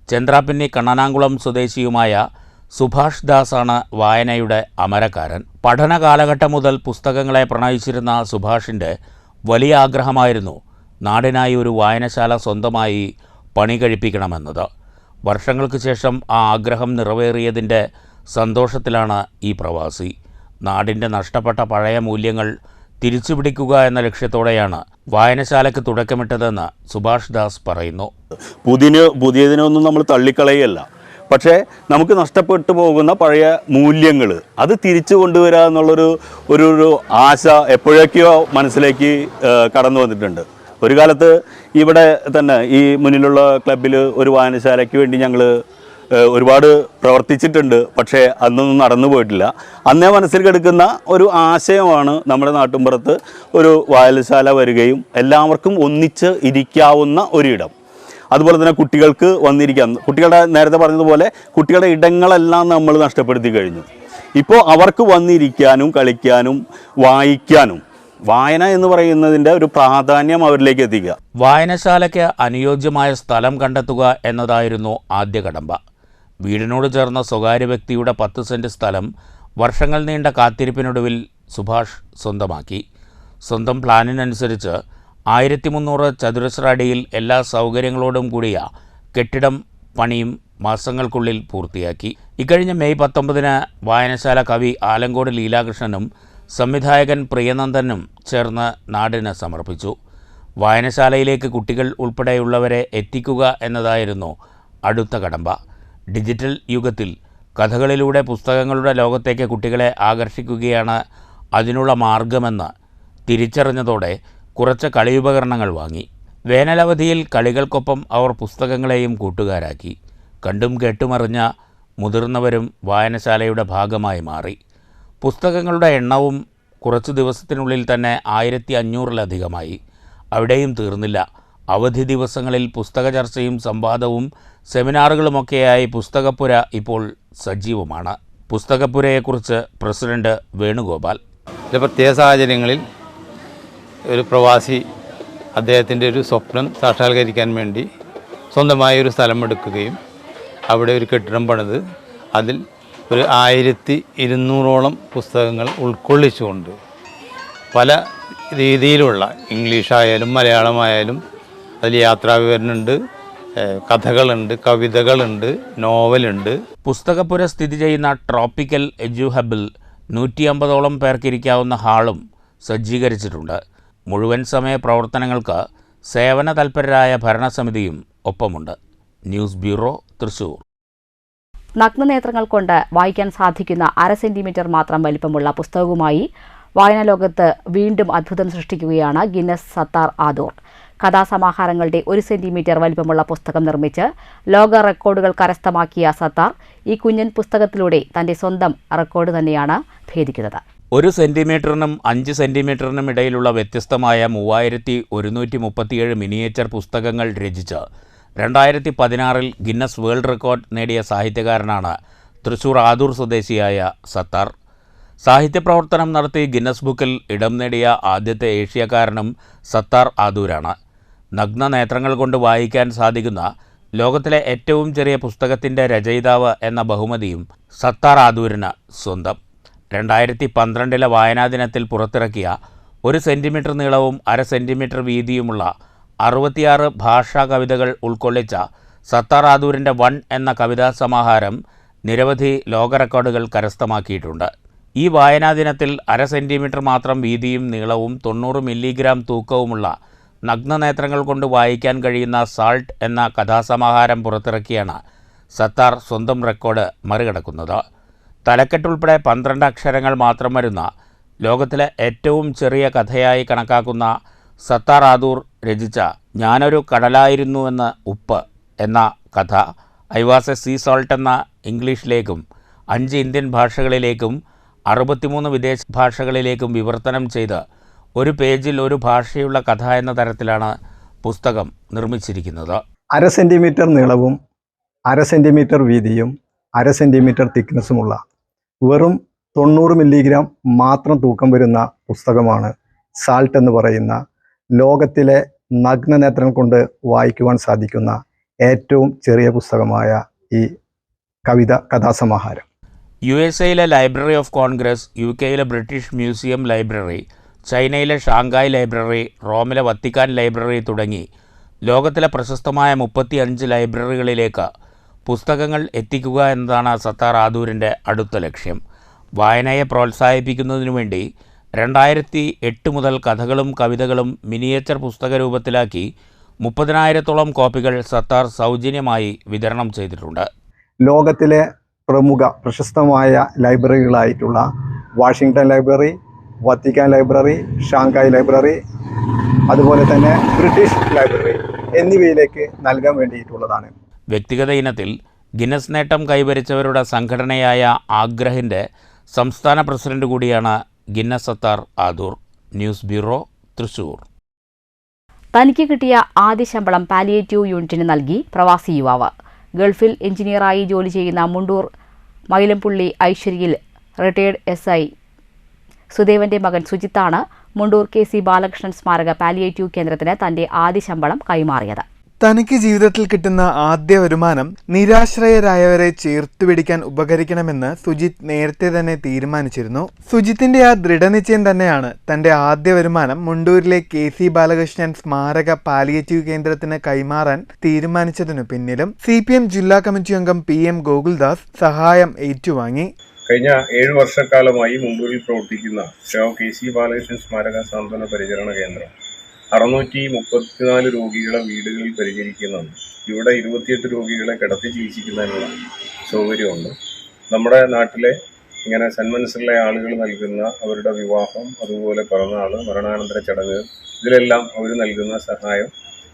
ചന്ദ്രാപിന്നി കണ്ണനാങ്കുളം സ്വദേശിയുമായ സുഭാഷ് ദാസാണ് വായനയുടെ അമരക്കാരൻ. പഠന കാലഘട്ടം മുതൽ പുസ്തകങ്ങളെ പ്രണയിച്ചിരുന്ന സുഭാഷിൻ്റെ വലിയ ആഗ്രഹമായിരുന്നു നാടിനായി ഒരു വായനശാല സ്വന്തമായി പണി കഴിപ്പിക്കണമെന്നത്. വർഷങ്ങൾക്ക് ശേഷം ആ ആഗ്രഹം നിറവേറിയതിൻ്റെ സന്തോഷത്തിലാണ് ഈ പ്രവാസി. നാടിൻ്റെ നഷ്ടപ്പെട്ട പഴയ മൂല്യങ്ങൾ തിരിച്ചുപിടിക്കുക എന്ന ലക്ഷ്യത്തോടെയാണ് വായനശാലയ്ക്ക് തുടക്കമിട്ടതെന്ന് സുഭാഷ് ദാസ് പറയുന്നു. പുതിയതിനൊന്നും നമ്മൾ തള്ളിക്കളയല്ല, പക്ഷേ നമുക്ക് നഷ്ടപ്പെട്ടു പോകുന്ന പഴയ മൂല്യങ്ങൾ അത് തിരിച്ചു കൊണ്ടുവരിക എന്നുള്ളൊരു ആശ എപ്പോഴൊക്കെയോ മനസ്സിലേക്ക് കടന്നു വന്നിട്ടുണ്ട്. ഒരു കാലത്ത് ഇവിടെ തന്നെ ഈ മുന്നിലുള്ള ക്ലബ്ബിൽ ഒരു വായനശാലയ്ക്ക് വേണ്ടി ഞങ്ങൾ ഒരുപാട് പ്രവർത്തിച്ചിട്ടുണ്ട്. പക്ഷേ അന്നൊന്നും നടന്നു പോയിട്ടില്ല. അന്നേ മനസ്സിൽ കിടക്കുന്ന ഒരു ആശയമാണ് നമ്മുടെ നാട്ടിൻപുറത്ത് ഒരു വായനശാല വരികയും എല്ലാവർക്കും ഒന്നിച്ച് ഇരിക്കാവുന്ന ഒരിടം. അതുപോലെ തന്നെ കുട്ടികൾക്ക് വന്നിരിക്കാം. കുട്ടികളുടെ നേരത്തെ പറഞ്ഞതുപോലെ കുട്ടികളുടെ ഇടങ്ങളെല്ലാം നമ്മൾ നഷ്ടപ്പെടുത്തി കഴിഞ്ഞു. ഇപ്പോൾ അവർക്ക് വന്നിരിക്കാനും കളിക്കാനും വായിക്കാനും വായന എന്ന് പറയുന്നതിൻ്റെ ഒരു പ്രാധാന്യം അവരിലേക്ക് എത്തിക്കുക. വായനശാലയ്ക്ക് അനുയോജ്യമായ സ്ഥലം കണ്ടെത്തുക എന്നതായിരുന്നു ആദ്യ കടമ്പ. വീടിനോട് ചേർന്ന സ്വകാര്യ വ്യക്തിയുടെ 10 സെൻറ്റ് സ്ഥലം വർഷങ്ങൾ നീണ്ട കാത്തിരിപ്പിനൊടുവിൽ സുഭാഷ് സ്വന്തമാക്കി. സ്വന്തം പ്ലാനിനനുസരിച്ച് 1300 ചതുരശ്ര അടിയിൽ എല്ലാ സൗകര്യങ്ങളോടും കൂടിയ കെട്ടിടം പണിയും മാസങ്ങൾക്കുള്ളിൽ പൂർത്തിയാക്കി. ഇക്കഴിഞ്ഞ മെയ് 19 വായനശാല കവി ആലങ്കോട് ലീലാകൃഷ്ണനും സംവിധായകൻ പ്രിയനന്ദനും ചേർന്ന് നാടിന് സമർപ്പിച്ചു. വായനശാലയിലേക്ക് കുട്ടികൾ ഉൾപ്പെടെയുള്ളവരെ എത്തിക്കുക എന്നതായിരുന്നു അടുത്ത കടമ്പ. ഡിജിറ്റൽ യുഗത്തിൽ കഥകളിലൂടെ പുസ്തകങ്ങളുടെ ലോകത്തേക്ക് കുട്ടികളെ ആകർഷിക്കുകയാണ് അതിനുള്ള മാർഗമെന്ന് തിരിച്ചറിഞ്ഞതോടെ കുറച്ച് കളിയുപകരണങ്ങൾ വാങ്ങി. വേനലവധിയിൽ കളികൾക്കൊപ്പം അവർ പുസ്തകങ്ങളെയും കൂട്ടുകാരാക്കി. കണ്ടും കേട്ടുമറിഞ്ഞ മുതിർന്നവരും വായനശാലയുടെ ഭാഗമായി മാറി. പുസ്തകങ്ങളുടെ എണ്ണവും കുറച്ചു ദിവസത്തിനുള്ളിൽ തന്നെ 1500-ലധികമായി. അവിടെയും തീർന്നില്ല. അവധി ദിവസങ്ങളിൽ പുസ്തക ചർച്ചയും സംവാദവും സെമിനാറുകളുമൊക്കെയായി പുസ്തകപ്പുര ഇപ്പോൾ സജീവമാണ്. പുസ്തകപ്പുരയെക്കുറിച്ച് പ്രസിഡന്റ് വേണുഗോപാൽ. ചില പ്രത്യേക സാഹചര്യങ്ങളിൽ ഒരു പ്രവാസി അദ്ദേഹത്തിൻ്റെ ഒരു സ്വപ്നം സാക്ഷാത്കരിക്കാൻ വേണ്ടി സ്വന്തമായ ഒരു സ്ഥലം എടുക്കുകയും അവിടെ ഒരു കെട്ടിടം പണിത് അതിൽ ഒരു 1200ഓളം പുസ്തകങ്ങൾ ഉൾക്കൊള്ളിച്ചുകൊണ്ട് പല രീതിയിലുള്ള ഇംഗ്ലീഷായാലും മലയാളമായാലും അതിൽ യാത്രാവിവരണമുണ്ട്, കഥകളുണ്ട്, കവിതകളുണ്ട്, നോവലുണ്ട്. പുസ്തകപ്പുര സ്ഥിതി ചെയ്യുന്ന ട്രോപ്പിക്കൽ എഡ്യു ഹബിൽ 150ഓളം പേർക്കിരിക്കാവുന്ന ഹാളും സജ്ജീകരിച്ചിട്ടുണ്ട്. മുഴുവൻ സമയ പ്രവർത്തനങ്ങൾക്ക് സേവന തൽപരരായ ഭരണസമിതിയും ഒപ്പമുണ്ട്. News bureau, Thrissur. നഗ്നനേത്രങ്ങൾ കൊണ്ട് വായിക്കാൻ സാധിക്കുന്ന 1/2 സെന്റിമീറ്റർ മാത്രം വലിപ്പമുള്ള പുസ്തകവുമായി വായനാലോകത്ത് വീണ്ടും അത്ഭുതം സൃഷ്ടിക്കുകയാണ് ഗിന്നസ് സത്താർ ആദൂർ. കഥാസമാഹാരങ്ങളുടെ 1 സെന്റിമീറ്റർ വലിപ്പമുള്ള പുസ്തകം നിർമ്മിച്ച് ലോക റെക്കോർഡുകൾ കരസ്ഥമാക്കിയ സത്താർ ഈ കുഞ്ഞൻ പുസ്തകത്തിലൂടെ തന്റെ സ്വന്തം റെക്കോർഡ് തന്നെയാണ് ഭേദിക്കുന്നത്. 1 സെന്റിമീറ്ററിനും 5 സെന്റിമീറ്ററിനും ഇടയിലുള്ള വ്യത്യസ്തമായ 3137 മിനിയേച്ചർ പുസ്തകങ്ങൾ രചിച്ച് 2016 ഗിന്നസ് വേൾഡ് റെക്കോർഡ് നേടിയ സാഹിത്യകാരനാണ് തൃശൂർ ആദൂർ സ്വദേശിയായ സത്താർ. സാഹിത്യപ്രവർത്തനം നടത്തി ഗിന്നസ് ബുക്കിൽ ഇടം നേടിയ ആദ്യത്തെ ഏഷ്യക്കാരനും സത്താർ ആദൂരാണ്. നഗ്നനേത്രങ്ങൾ കൊണ്ട് വായിക്കാൻ സാധിക്കുന്ന ലോകത്തിലെ ഏറ്റവും ചെറിയ പുസ്തകത്തിൻ്റെ രചയിതാവ് എന്ന ബഹുമതിയും സത്താർ ആദൂരിന് സ്വന്തം. 2012 വായനാ ദിനത്തിൽ പുറത്തിറക്കിയ 1 സെന്റിമീറ്റർ നീളവും 1/2 സെന്റിമീറ്റർ വീതിയുമുള്ള 66 ഭാഷാ കവിതകൾ ഉൾക്കൊള്ളിച്ച സത്താർ ആദൂരിൻ്റെ 1 എന്ന കവിതാ സമാഹാരം നിരവധി ലോക റെക്കോർഡുകൾ കരസ്ഥമാക്കിയിട്ടുണ്ട്. ഈ വായനാ ദിനത്തിൽ 1/2 സെന്റിമീറ്റർ മാത്രം വീതിയും നീളവും 90 മില്ലിഗ്രാം തൂക്കവുമുള്ള നഗ്നനേത്രങ്ങൾ കൊണ്ട് വായിക്കാൻ കഴിയുന്ന സാൾട്ട് എന്ന കഥാസമാഹാരം പുറത്തിറക്കിയാണ് സത്താർ സ്വന്തം റെക്കോർഡ് മറികടക്കുന്നത്. തലക്കെട്ടുൾപ്പെടെ 12 അക്ഷരങ്ങൾ മാത്രം വരുന്ന ലോകത്തിലെ ഏറ്റവും ചെറിയ കഥയായി കണക്കാക്കുന്ന സത്താർ ആദൂർ രചിച്ച ഞാനൊരു കടലായിരുന്നുവെന്ന് ഉപ്പ് എന്ന കഥ I was A C salt എന്ന ഇംഗ്ലീഷിലേക്കും 5 ഇന്ത്യൻ ഭാഷകളിലേക്കും 63 വിദേശ ഭാഷകളിലേക്കും വിവർത്തനം ചെയ്ത് 1 പേജിൽ 1 ഭാഷയുള്ള കഥ എന്ന തരത്തിലാണ് പുസ്തകം നിർമ്മിച്ചിരിക്കുന്നത്. 1/2 സെന്റിമീറ്റർ നീളവും 1/2 സെന്റിമീറ്റർ വീതിയും 1/2 സെന്റിമീറ്റർ തിക്നെസ്സുമുള്ള വെറും 90 മില്ലിഗ്രാം മാത്രം തൂക്കം വരുന്ന പുസ്തകമാണ് സാൾട്ട് എന്ന് പറയുന്ന ലോകത്തിലെ നഗ്നനേത്രങ്ങൾ കൊണ്ട് വായിക്കുവാൻ സാധിക്കുന്ന ഏറ്റവും ചെറിയ പുസ്തകമായ ഈ കഥാസമാഹാരം. USA library of Congress, UK British museum library, ചൈനയിലെ ഷാങ്കായ് ലൈബ്രറി, റോമിലെ വത്തിക്കാൻ ലൈബ്രറി തുടങ്ങി ലോകത്തിലെ പ്രശസ്തമായ 35 ലൈബ്രറികളിലേക്ക് പുസ്തകങ്ങൾ എത്തിക്കുക എന്നതാണ് സത്താർ ആദൂരിൻ്റെ അടുത്ത ലക്ഷ്യം. വായനയെ പ്രോത്സാഹിപ്പിക്കുന്നതിനു വേണ്ടി 2008 മുതൽ കഥകളും കവിതകളും മിനിയേച്ചർ പുസ്തക രൂപത്തിലാക്കി 30,000-ഓളം കോപ്പികൾ സത്താർ സൗജന്യമായി വിതരണം ചെയ്തിട്ടുണ്ട്. ലോകത്തിലെ പ്രമുഖ പ്രശസ്തമായ ലൈബ്രറികളായിട്ടുള്ള Washington library, Vatican library, Shanghai library, അതുപോലെ തന്നെ ബ്രിട്ടീഷ് ലൈബ്രറി എന്നിവയിലേക്ക് നൽകാൻ വേണ്ടിയിട്ടുള്ളതാണ്. വ്യക്തിഗത ഇനത്തിൽ ഗിന്നസ് നേട്ടം കൈവരിച്ചവരുടെ സംഘടനയായ ആഗ്രഹിൻ്റെ സംസ്ഥാന പ്രസിഡന്റ് കൂടിയാണ് Guinness Sathar Adoor. News bureau, Thrissur. തനിക്ക് കിട്ടിയ ആദ്യ ശമ്പളം പാലിയേറ്റീവ് യൂണിറ്റിന് നൽകി പ്രവാസി യുവാവ്. ഗൾഫിൽ എഞ്ചിനീയറായി ജോലി ചെയ്യുന്ന മുണ്ടൂർ മൈലംപുള്ളി ഐശ്വര്യയിൽ റിട്ടയേർഡ് SI സുദേവന്റെ മകൻ സുജിത്താണ് മുണ്ടൂർ KC ബാലകൃഷ്ണൻ സ്മാരക പാലിയേറ്റീവ് കേന്ദ്രത്തിന് തന്റെ ആദ്യ ശമ്പളം കൈമാറിയത്. തനിക്ക് ജീവിതത്തിൽ കിട്ടുന്ന ആദ്യ വരുമാനം നിരാശ്രയരായവരെ ചേർത്തുപിടിക്കാൻ ഉപകരിക്കണമെന്ന് സുജിത്ത് നേരത്തെ തന്നെ തീരുമാനിച്ചിരുന്നു. സുജിത്തിന്റെ ആ ദൃഢനിശ്ചയം തന്നെയാണ് തന്റെ ആദ്യ വരുമാനം മുണ്ടൂരിലെ KC ബാലകൃഷ്ണൻ സ്മാരക പാലിയേറ്റീവ് കേന്ദ്രത്തിന് കൈമാറാൻ തീരുമാനിച്ചതിനു പിന്നിലും. CPM ജില്ലാ കമ്മിറ്റി അംഗം PM ഗോകുൽദാസ് സഹായം ഏറ്റുവാങ്ങി. കഴിഞ്ഞ 7 വർഷക്കാലമായി മുണ്ടൂരിൽ പ്രവർത്തിക്കുന്ന KC ബാലകൃഷ്ണൻ സ്മാരക സാന്ത്വന പരിചരണ കേന്ദ്രം 634 രോഗികളെ വീടുകളിൽ പരിചരിക്കുന്നുണ്ട്. ഇവിടെ 28 രോഗികളെ കിടത്തി ചികിത്സിക്കുന്നതിനുള്ള സൗകര്യമുണ്ട്. നമ്മുടെ നാട്ടിലെ ഇങ്ങനെ സന്മനസ്സുള്ള ആളുകൾ നൽകുന്ന അവരുടെ വിവാഹം, അതുപോലെ പിറന്നാൾ, മരണാനന്തര ചടങ്ങുകൾ, ഇതിലെല്ലാം അവർ നൽകുന്ന സഹായം,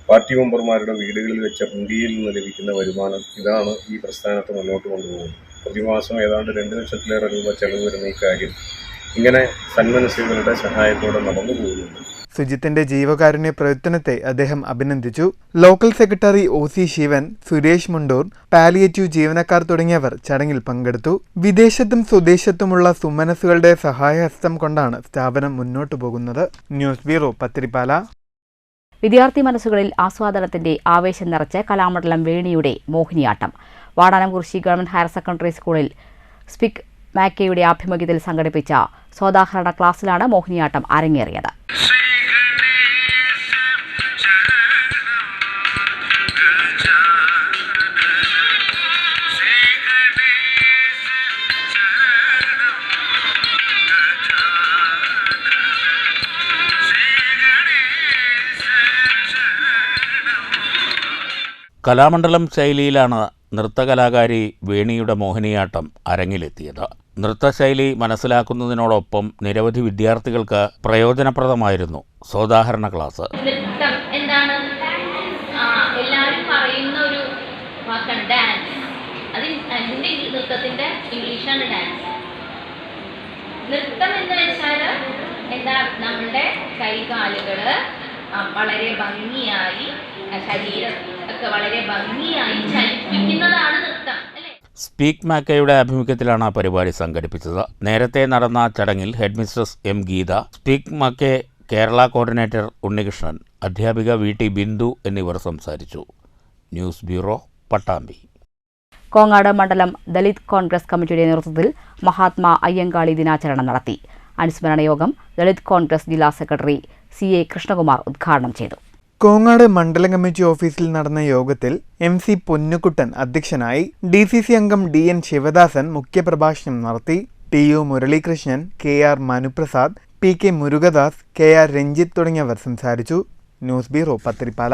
പാർട്ടി മെമ്പർമാരുടെ വീടുകളിൽ വെച്ച ഹുണ്ടിയിൽ നിന്ന് ലഭിക്കുന്ന വരുമാനം, ഇതാണ് ഈ പ്രസ്ഥാനത്തെ മുന്നോട്ട് കൊണ്ടുപോകുന്നത്. പ്രതിമാസം ഏതാണ്ട് 2 ലക്ഷത്തിലേറെ രൂപ ചെലവ് വരുന്ന ഈ കാര്യം ഇങ്ങനെ സന്മനസ്സുകളുടെ സഹായത്തോടെ നടന്നു പോകുന്നുണ്ട്. സുജിത്തിന്റെ ജീവകാരുണ്യ പ്രവർത്തനത്തെ അദ്ദേഹം അഭിനന്ദിച്ചു. Local secretary OC Sivan, Suresh Mundur, palliative ജീവനക്കാർ തുടങ്ങിയവർ ചടങ്ങിൽ പങ്കെടുത്തു. വിദേശത്തും സ്വദേശത്തുമുള്ള സുമനസ്സുകളുടെ സഹായഹസ്തം കൊണ്ടാണ് സ്ഥാപനം മുന്നോട്ടു പോകുന്നത്. News bureau, Pathirippala. വിദ്യാർത്ഥി മനസ്സുകളിൽ ആസ്വാദനത്തിന്റെ ആവേശം നിറച്ച് കലാമണ്ഡലം വേണിയുടെ Mohiniyattam. Vadanamkurussi government higher secondary സ്കൂളിൽ സ്പിക് മാക്കയുടെ ആഭിമുഖ്യത്തിൽ സംഘടിപ്പിച്ച സോദാഹരണ ക്ലാസ്സിലാണ് മോഹിനിയാട്ടം അരങ്ങേറിയത്. കലാമണ്ഡലം ശൈലിയിലാണ് നൃത്തകലാകാരി വേണിയുടെ മോഹിനിയാട്ടം അരങ്ങിലെത്തിയത്. നൃത്തശൈലി മനസ്സിലാക്കുന്നതിനോടൊപ്പം നിരവധി വിദ്യാർത്ഥികൾക്ക് പ്രയോജനപ്രദമായിരുന്നു സോദാഹരണ ക്ലാസ്. നൃത്തം എന്താണ്? എല്ലാവരും പറയുന്ന ഒരു വാക്കാണ് ഡാൻസ്. അതിന്റെ നൃത്തത്തിന്റെ ഇംഗ്ലീഷാണ് ഡാൻസ്. നൃത്തം എന്ന് വെച്ചാൽ എന്താ? നമ്മളുടെ കൈകാലുകള് വളരെ ഭംഗിയായി, ശരീരം ഒക്കെ വളരെ ഭംഗിയായി ചലിപ്പിക്കുന്നതാണ് നൃത്തം. സ്പീക്ക് മാക്കയുടെ ആഭിമുഖ്യത്തിലാണ് പരിപാടി സംഘടിപ്പിച്ചത്. നേരത്തെ നടന്ന ചടങ്ങിൽ headmistress M Geetha, SPIC MACAY Kerala coordinator Unnikrishnan, അധ്യാപിക VT ബിന്ദു എന്നിവർ സംസാരിച്ചു. News bureau, Pattambi. കോങ്ങാട് മണ്ഡലം ദലിത് കോൺഗ്രസ് കമ്മിറ്റിയുടെ നേതൃത്വത്തിൽ മഹാത്മാ അയ്യങ്കാളി ദിനാചരണം നടത്തി. അനുസ്മരണ യോഗം ദലിത് കോൺഗ്രസ് ജില്ലാ സെക്രട്ടറി CA കൃഷ്ണകുമാർ ഉദ്ഘാടനം ചെയ്തു. കോങ്ങാട് മണ്ഡലം കമ്മിറ്റി ഓഫീസിൽ നടന്ന യോഗത്തിൽ MC പൊന്നുകുട്ടൻ അധ്യക്ഷനായി. DCC അംഗം DN ശിവദാസൻ മുഖ്യപ്രഭാഷണം നടത്തി. TU Muralikrishnan, KR Manuprasad, PK Murugadas, KR Ranjith തുടങ്ങിയവർ സംസാരിച്ചു. News bureau, Pathiripala.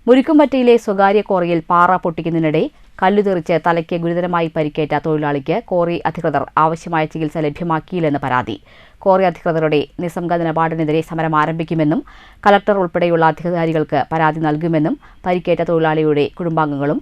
മുരിക്കുംപറ്റയിലെ സ്വകാര്യ ക്വാറിയിൽ പാറ പൊട്ടിക്കുന്നതിനിടെ കല്ലുതെറിച്ച് തലയ്ക്ക് ഗുരുതരമായി പരിക്കേറ്റ തൊഴിലാളിക്ക് ക്വാറി അധികൃതർ ആവശ്യമായ ചികിത്സ ലഭ്യമാക്കിയില്ലെന്ന് പരാതി. ക്വാറി അധികൃതരുടെ നിസ്സംഗ നിലപാടിനെതിരെ സമരം ആരംഭിക്കുമെന്നും കളക്ടർ ഉൾപ്പെടെയുള്ള അധികാരികൾക്ക് പരാതി നൽകുമെന്നും പരിക്കേറ്റ തൊഴിലാളിയുടെ കുടുംബാംഗങ്ങളും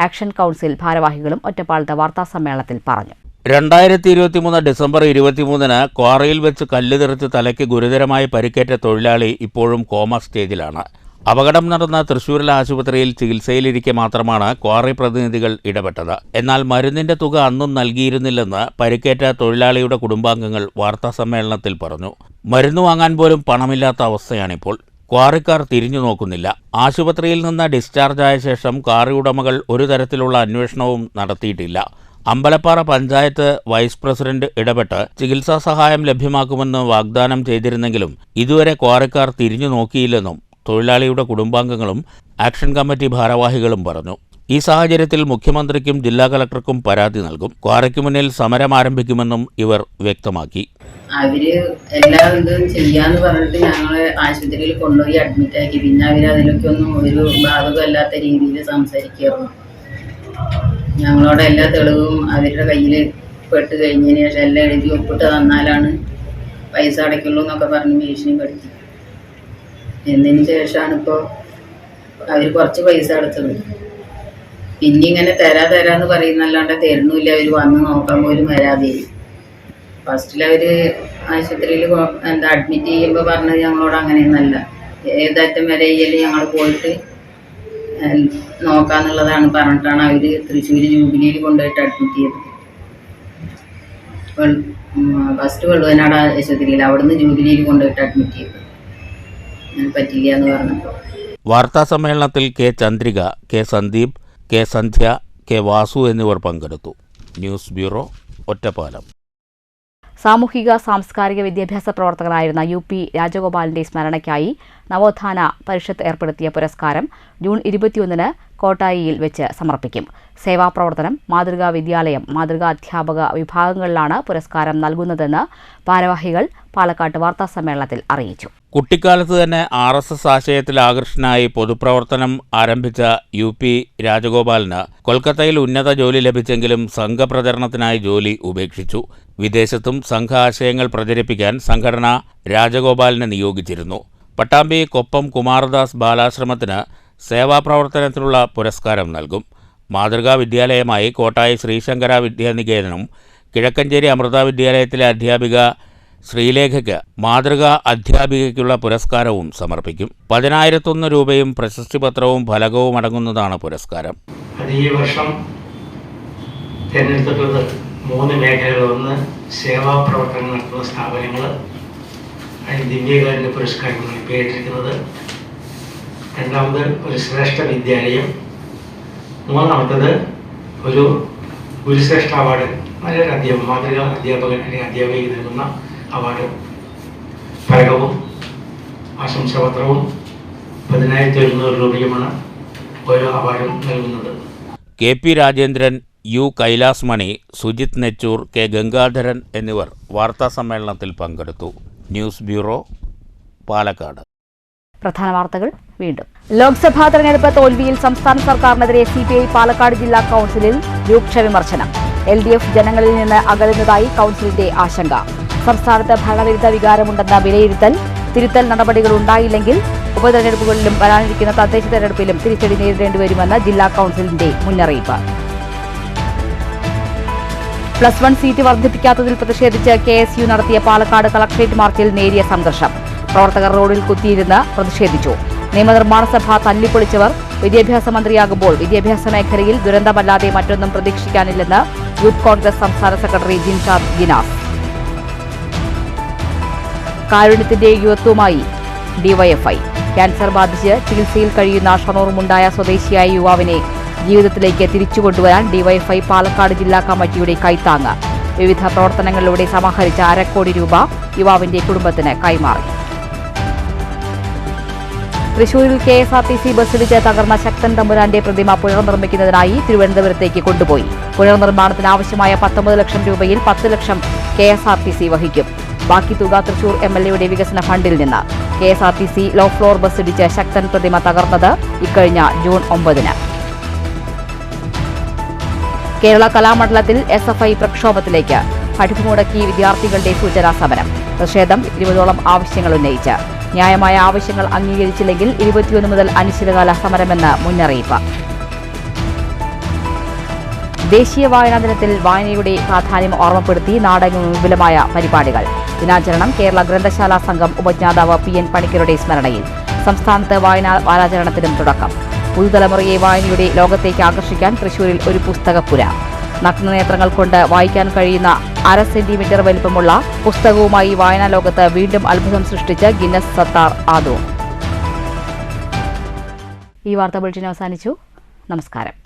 ആക്ഷൻ കൗൺസിൽ ഭാരവാഹികളും ഒറ്റപ്പാലത്ത് വാർത്താസമ്മേളനത്തിൽ പറഞ്ഞു. 2023 ഡിസംബർ 23 ക്വാറിയിൽ വെച്ച് കല്ലുതെറിച്ച് തലയ്ക്ക് ഗുരുതരമായി പരിക്കേറ്റ തൊഴിലാളി ഇപ്പോഴും കോമ സ്റ്റേജിലാണ്. അപകടം നടന്ന തൃശൂരിലെ ആശുപത്രിയിൽ ചികിത്സയിലിരിക്കെ മാത്രമാണ് ക്വാറി പ്രതിനിധികൾ ഇടപെട്ടത്. എന്നാൽ മരുന്നിന്റെ തുക അന്നും നൽകിയിരുന്നില്ലെന്ന് പരിക്കേറ്റ തൊഴിലാളിയുടെ കുടുംബാംഗങ്ങൾ വാർത്താസമ്മേളനത്തിൽ പറഞ്ഞു. മരുന്ന് വാങ്ങാൻ പോലും പണമില്ലാത്ത അവസ്ഥയാണിപ്പോൾ. ക്വാറിക്കാർ തിരിഞ്ഞു നോക്കുന്നില്ല. ആശുപത്രിയിൽ നിന്ന് ഡിസ്ചാർജായ ശേഷം ക്വാറി ഉടമകൾ ഒരു തരത്തിലുള്ള അന്വേഷണവും നടത്തിയിട്ടില്ല. അമ്പലപ്പാറ പഞ്ചായത്ത് വൈസ് പ്രസിഡന്റ് ഇടപെട്ട് ചികിത്സാ സഹായം ലഭ്യമാക്കുമെന്ന് വാഗ്ദാനം ചെയ്തിരുന്നെങ്കിലും ഇതുവരെ ക്വാറിക്കാർ തിരിഞ്ഞു നോക്കിയില്ലെന്നും തൊഴിലാളിയുടെ കുടുംബാംഗങ്ങളും ആക്ഷൻ കമ്മിറ്റി ഭാരവാഹികളും പറഞ്ഞു. ഈ സാഹചര്യത്തിൽ മുഖ്യമന്ത്രിക്കും ജില്ലാ കളക്ടർക്കും പരാതി നൽകും. ക്വാറിക്ക് മുന്നിൽ സമരം ആരംഭിക്കുമെന്നും ഇവർ വ്യക്തമാക്കി. അവര് എല്ലാ ഇതും ചെയ്യാന്ന് പറഞ്ഞിട്ട് ഞങ്ങളെ ആശുപത്രിയിൽ കൊണ്ടുപോയി അഡ്മിറ്റ് ആക്കി. പിന്നെ അവര് അതിലൊക്കെ ഒന്നും ഒരു ബാധകമല്ലാത്ത രീതിയിൽ സംസാരിക്കാറുണ്ട്. ഞങ്ങളോട് എല്ലാ തെളിവും അവരുടെ കയ്യിൽ പെട്ട് കഴിഞ്ഞതിന് ശേഷം എല്ലാം എഴുതി ഒപ്പിട്ട് തന്നാലാണ് പൈസ അടയ്ക്കുള്ളൂ എന്നൊക്കെ പറഞ്ഞ് ഭീഷണിപ്പെടുത്തി. എന്നതിന് ശേഷമാണ് ഇപ്പോൾ അവർ കുറച്ച് പൈസ അടച്ചത്. പിന്നെ ഇങ്ങനെ തരാന്ന് പറയുന്നല്ലാണ്ട് തരുന്നില്ല. അവർ വന്ന് നോക്കാൻ പോലും വരാതെ. ഫസ്റ്റിൽ അവർ ആശുപത്രിയിൽ അഡ്മിറ്റ് ചെയ്യുമ്പോൾ പറഞ്ഞത് ഞങ്ങളോട് അങ്ങനെയൊന്നല്ല, ഏതറ്റം വരെ ചെയ്യലും ഞങ്ങൾ പോയിട്ട് നോക്കാന്നുള്ളതാണ് പറഞ്ഞിട്ടാണ് അവർ തൃശ്ശൂർ ജൂബിലിയിൽ കൊണ്ടുപോയിട്ട് അഡ്മിറ്റ് ചെയ്തത്. ഫസ്റ്റ് വെള്ളുവനാട് ആശുപത്രിയിൽ, അവിടുന്ന് ജൂബിലിയിൽ കൊണ്ടുപോയിട്ട് അഡ്മിറ്റ് ചെയ്തത്. പറ്റില്ല എന്ന് പറഞ്ഞപ്പോൾ വാർത്താ സമ്മേളനത്തിൽ K Chandrika, K Sandeep, K സന്ധ്യ, K വാസു എന്നിവർ പങ്കെടുത്തു. News bureau, Ottapalam. സാമൂഹിക സാംസ്കാരിക വിദ്യാഭ്യാസ പ്രവർത്തകനായിരുന്ന UP രാജഗോപാലിന്റെ സ്മരണയ്ക്കായി നവോത്ഥാന പരിഷത്ത് ഏർപ്പെടുത്തിയ പുരസ്കാരം ജൂൺ 21 കോട്ടായിയിൽ വെച്ച് സമർപ്പിക്കും. സേവാപ്രവർത്തനം, മാതൃകാ വിദ്യാലയം, മാതൃകാ അധ്യാപക വിഭാഗങ്ങളിലാണ് പുരസ്കാരം നൽകുന്നതെന്ന് ഭാരവാഹികൾ പാലക്കാട്ട് വാർത്താസമ്മേളനത്തിൽ അറിയിച്ചു. കുട്ടിക്കാലത്ത് തന്നെ RSS ആശയത്തിൽ ആകർഷനായി പൊതുപ്രവർത്തനം ആരംഭിച്ച UP രാജഗോപാലിന് കൊൽക്കത്തയിൽ ഉന്നത ജോലി ലഭിച്ചെങ്കിലും സംഘപ്രചരണത്തിനായി ജോലി ഉപേക്ഷിച്ചു. വിദേശത്തും സംഘ ആശയങ്ങൾ പ്രചരിപ്പിക്കാൻ സംഘടന രാജഗോപാലിനെ നിയോഗിച്ചിരുന്നു. പട്ടാമ്പി കൊപ്പം കുമാരദാസ് ബാലാശ്രമത്തിന് സേവാപ്രവർത്തനത്തിനുള്ള പുരസ്കാരം നൽകും. മാതൃകാ വിദ്യാലയമായി കോട്ടായി ശ്രീശങ്കര വിദ്യാനികേതനും കിഴക്കഞ്ചേരി അമൃത വിദ്യാലയത്തിലെ അധ്യാപിക ശ്രീലേഖയ്ക്ക് മാതൃകാ അധ്യാപികയ്ക്കുള്ള പുരസ്കാരവും സമർപ്പിക്കും. 10,001 രൂപയും പ്രശസ്തിപത്രവും ഫലകവും അടങ്ങുന്നതാണ് പുരസ്കാരം. ഈ വർഷം തിരഞ്ഞെടുത്തിട്ടുള്ളത് 3 മേഖലകൾ. ഒന്ന് സേവാപ്രവർത്തനം നടത്തുന്ന സ്ഥാപനങ്ങൾ, അതിന് ദിവ്യകാരുണ്യ പുരസ്കാരങ്ങളാണ് പേരിട്ടിരിക്കുന്നത്. രണ്ടാമത് ഒരു ശ്രേഷ്ഠ വിദ്യാലയം. മൂന്നാമത്തത് ഒരു ഗുരുശ്രേഷ്ഠ അവാർഡ്, നല്ലൊരു മാതൃകാ അധ്യാപകൻ അല്ലെങ്കിൽ അധ്യാപികയ്ക്ക് നൽകുന്ന അവാർഡ്. ഫലകവും ആശംസാപത്രവും 10,100 രൂപയുമാണ് ഓരോ അവാർഡും നൽകുന്നത്. KP രാജേന്ദ്രൻ, U കൈലാസ് മണി, സുജിത് നെച്ചൂർ, K ഗംഗാധരൻ എന്നിവർ വാർത്താസമ്മേളനത്തിൽ പങ്കെടുത്തു. News bureau, Palakkad. പ്രധാന വാർത്തകൾ വീണ്ടും. ലോക്സഭാ തെരഞ്ഞെടുപ്പ് തോൽവിയിൽ സംസ്ഥാന സർക്കാരിനെതിരെ CPI പാലക്കാട് ജില്ലാ കൌൺസിലിൽ രൂക്ഷ വിമർശനം. LDF ജനങ്ങളിൽ നിന്ന് അകലുന്നതായി കൌൺസിലിന്റെ ആശങ്ക. സംസ്ഥാനത്ത് ഭരണവിരുദ്ധ വികാരമുണ്ടെന്ന വിലയിരുത്തൽ. തിരുത്തൽ നടപടികൾ ഉണ്ടായില്ലെങ്കിൽ ഉപതെരഞ്ഞെടുപ്പുകളിലും വരാനിരിക്കുന്ന തദ്ദേശ തെരഞ്ഞെടുപ്പിലും തിരിച്ചടി നേരിടേണ്ടിവരുമെന്ന് ജില്ലാ കൌൺസിലിന്റെ മുന്നറിയിപ്പ്. +1 സീറ്റ് വർദ്ധിപ്പിക്കാത്തതിൽ പ്രതിഷേധിച്ച് KSU നടത്തിയ പാലക്കാട് കളക്ടറേറ്റ് മാർച്ചിൽ നേരിയ സംഘർഷം. പ്രവർത്തകർ റോഡിൽ കുത്തിയിരുന്ന് പ്രതിഷേധിച്ചു. നിയമനിർമ്മാണ സഭ തല്ലിപ്പൊളിച്ചവർ വിദ്യാഭ്യാസ മന്ത്രിയാകുമ്പോൾ വിദ്യാഭ്യാസ മേഖലയിൽ ദുരന്തമല്ലാതെ മറ്റൊന്നും പ്രതീക്ഷിക്കാനില്ലെന്ന് യൂത്ത് കോൺഗ്രസ് സംസ്ഥാന സെക്രട്ടറി ജിൻഷാദ് ഗിനാസ്. കാരുണ്യത്തിന്റെ യുവത്വമായി DYFI. ക്യാൻസർ ബാധിച്ച് ചികിത്സയിൽ കഴിയുന്ന ഷൊർണൂർ മുണ്ടായ സ്വദേശിയായ യുവാവിനെ ജീവിതത്തിലേക്ക് തിരിച്ചുകൊണ്ടുവരാൻ DYFI പാലക്കാട് ജില്ലാ കമ്മിറ്റിയുടെ കൈത്താങ്ങ്. വിവിധ പ്രവർത്തനങ്ങളിലൂടെ സമാഹരിച്ച ₹1 കോടി യുവാവിന്റെ കുടുംബത്തിന് കൈമാറി. തൃശൂരിൽ KSRTC ബസ്സിടിച്ച് തകർന്ന ശക്തൻ തമ്പുരാന്റെ പ്രതിമ പുനർനിർമ്മിക്കുന്നതിനായി തിരുവനന്തപുരത്തേക്ക് കൊണ്ടുപോയി. പുനർനിർമ്മാണത്തിന് ആവശ്യമായ 19 ലക്ഷം രൂപയിൽ 10 ലക്ഷം KSRTC വഹിക്കും. ബാക്കി തുക തൃശൂർ MLAയുടെ വികസന ഫണ്ടിൽ നിന്ന്. KSRTC ലോ ഫ്ലോർ ബസ്സിടിച്ച് ശക്തൻ പ്രതിമ തകർന്നത് ഇക്കഴിഞ്ഞ ജൂൺ 9-ന്. കേരള കലാമണ്ഡലത്തിൽ SFI പ്രക്ഷോഭത്തിലേക്ക്. പഠിപ്പ് മുടക്കി വിദ്യാർത്ഥികളുടെ സൂചനാ സമരം. പ്രതിഷേധം 20ഓളം ആവശ്യങ്ങൾ ഉന്നയിച്ച്. ന്യായമായ ആവശ്യങ്ങൾ അംഗീകരിച്ചില്ലെങ്കിൽ 21 മുതൽ അനിശ്ചിതകാല സമരമെന്ന് മുന്നറിയിപ്പ്. ദേശീയ വായനാ ദിനത്തിൽ വായനയുടെ പ്രാധാന്യം ഓർമ്മപ്പെടുത്തി നാടെങ്ങും വിപുലമായ പരിപാടികൾ. ദിനാചരണം കേരള ഗ്രന്ഥശാല സംഘം ഉപജ്ഞാതാവ് PN പണിക്കരുടെ സ്മരണയിൽ. സംസ്ഥാനത്ത് വായനാ വാരാചരണത്തിനും തുടക്കം. പുതുതലമുറയെ വായനയുടെ ലോകത്തേക്ക് ആകർഷിക്കാൻ തൃശൂരിൽ ഒരു പുസ്തകപ്പുര. നഗ്നനേത്രങ്ങൾ കൊണ്ട് വായിക്കാൻ കഴിയുന്ന 1/2 സെന്റിമീറ്റർ വലിപ്പമുള്ള പുസ്തകവുമായി വായനാ ലോകത്ത് വീണ്ടും അത്ഭുതം സൃഷ്ടിച്ച് ഗിന്നസ് സത്താർ ആദൂർ. ഈ വാർത്താ ബുള്ളറ്റിൻ അവസാനിച്ചു. നമസ്കാരം.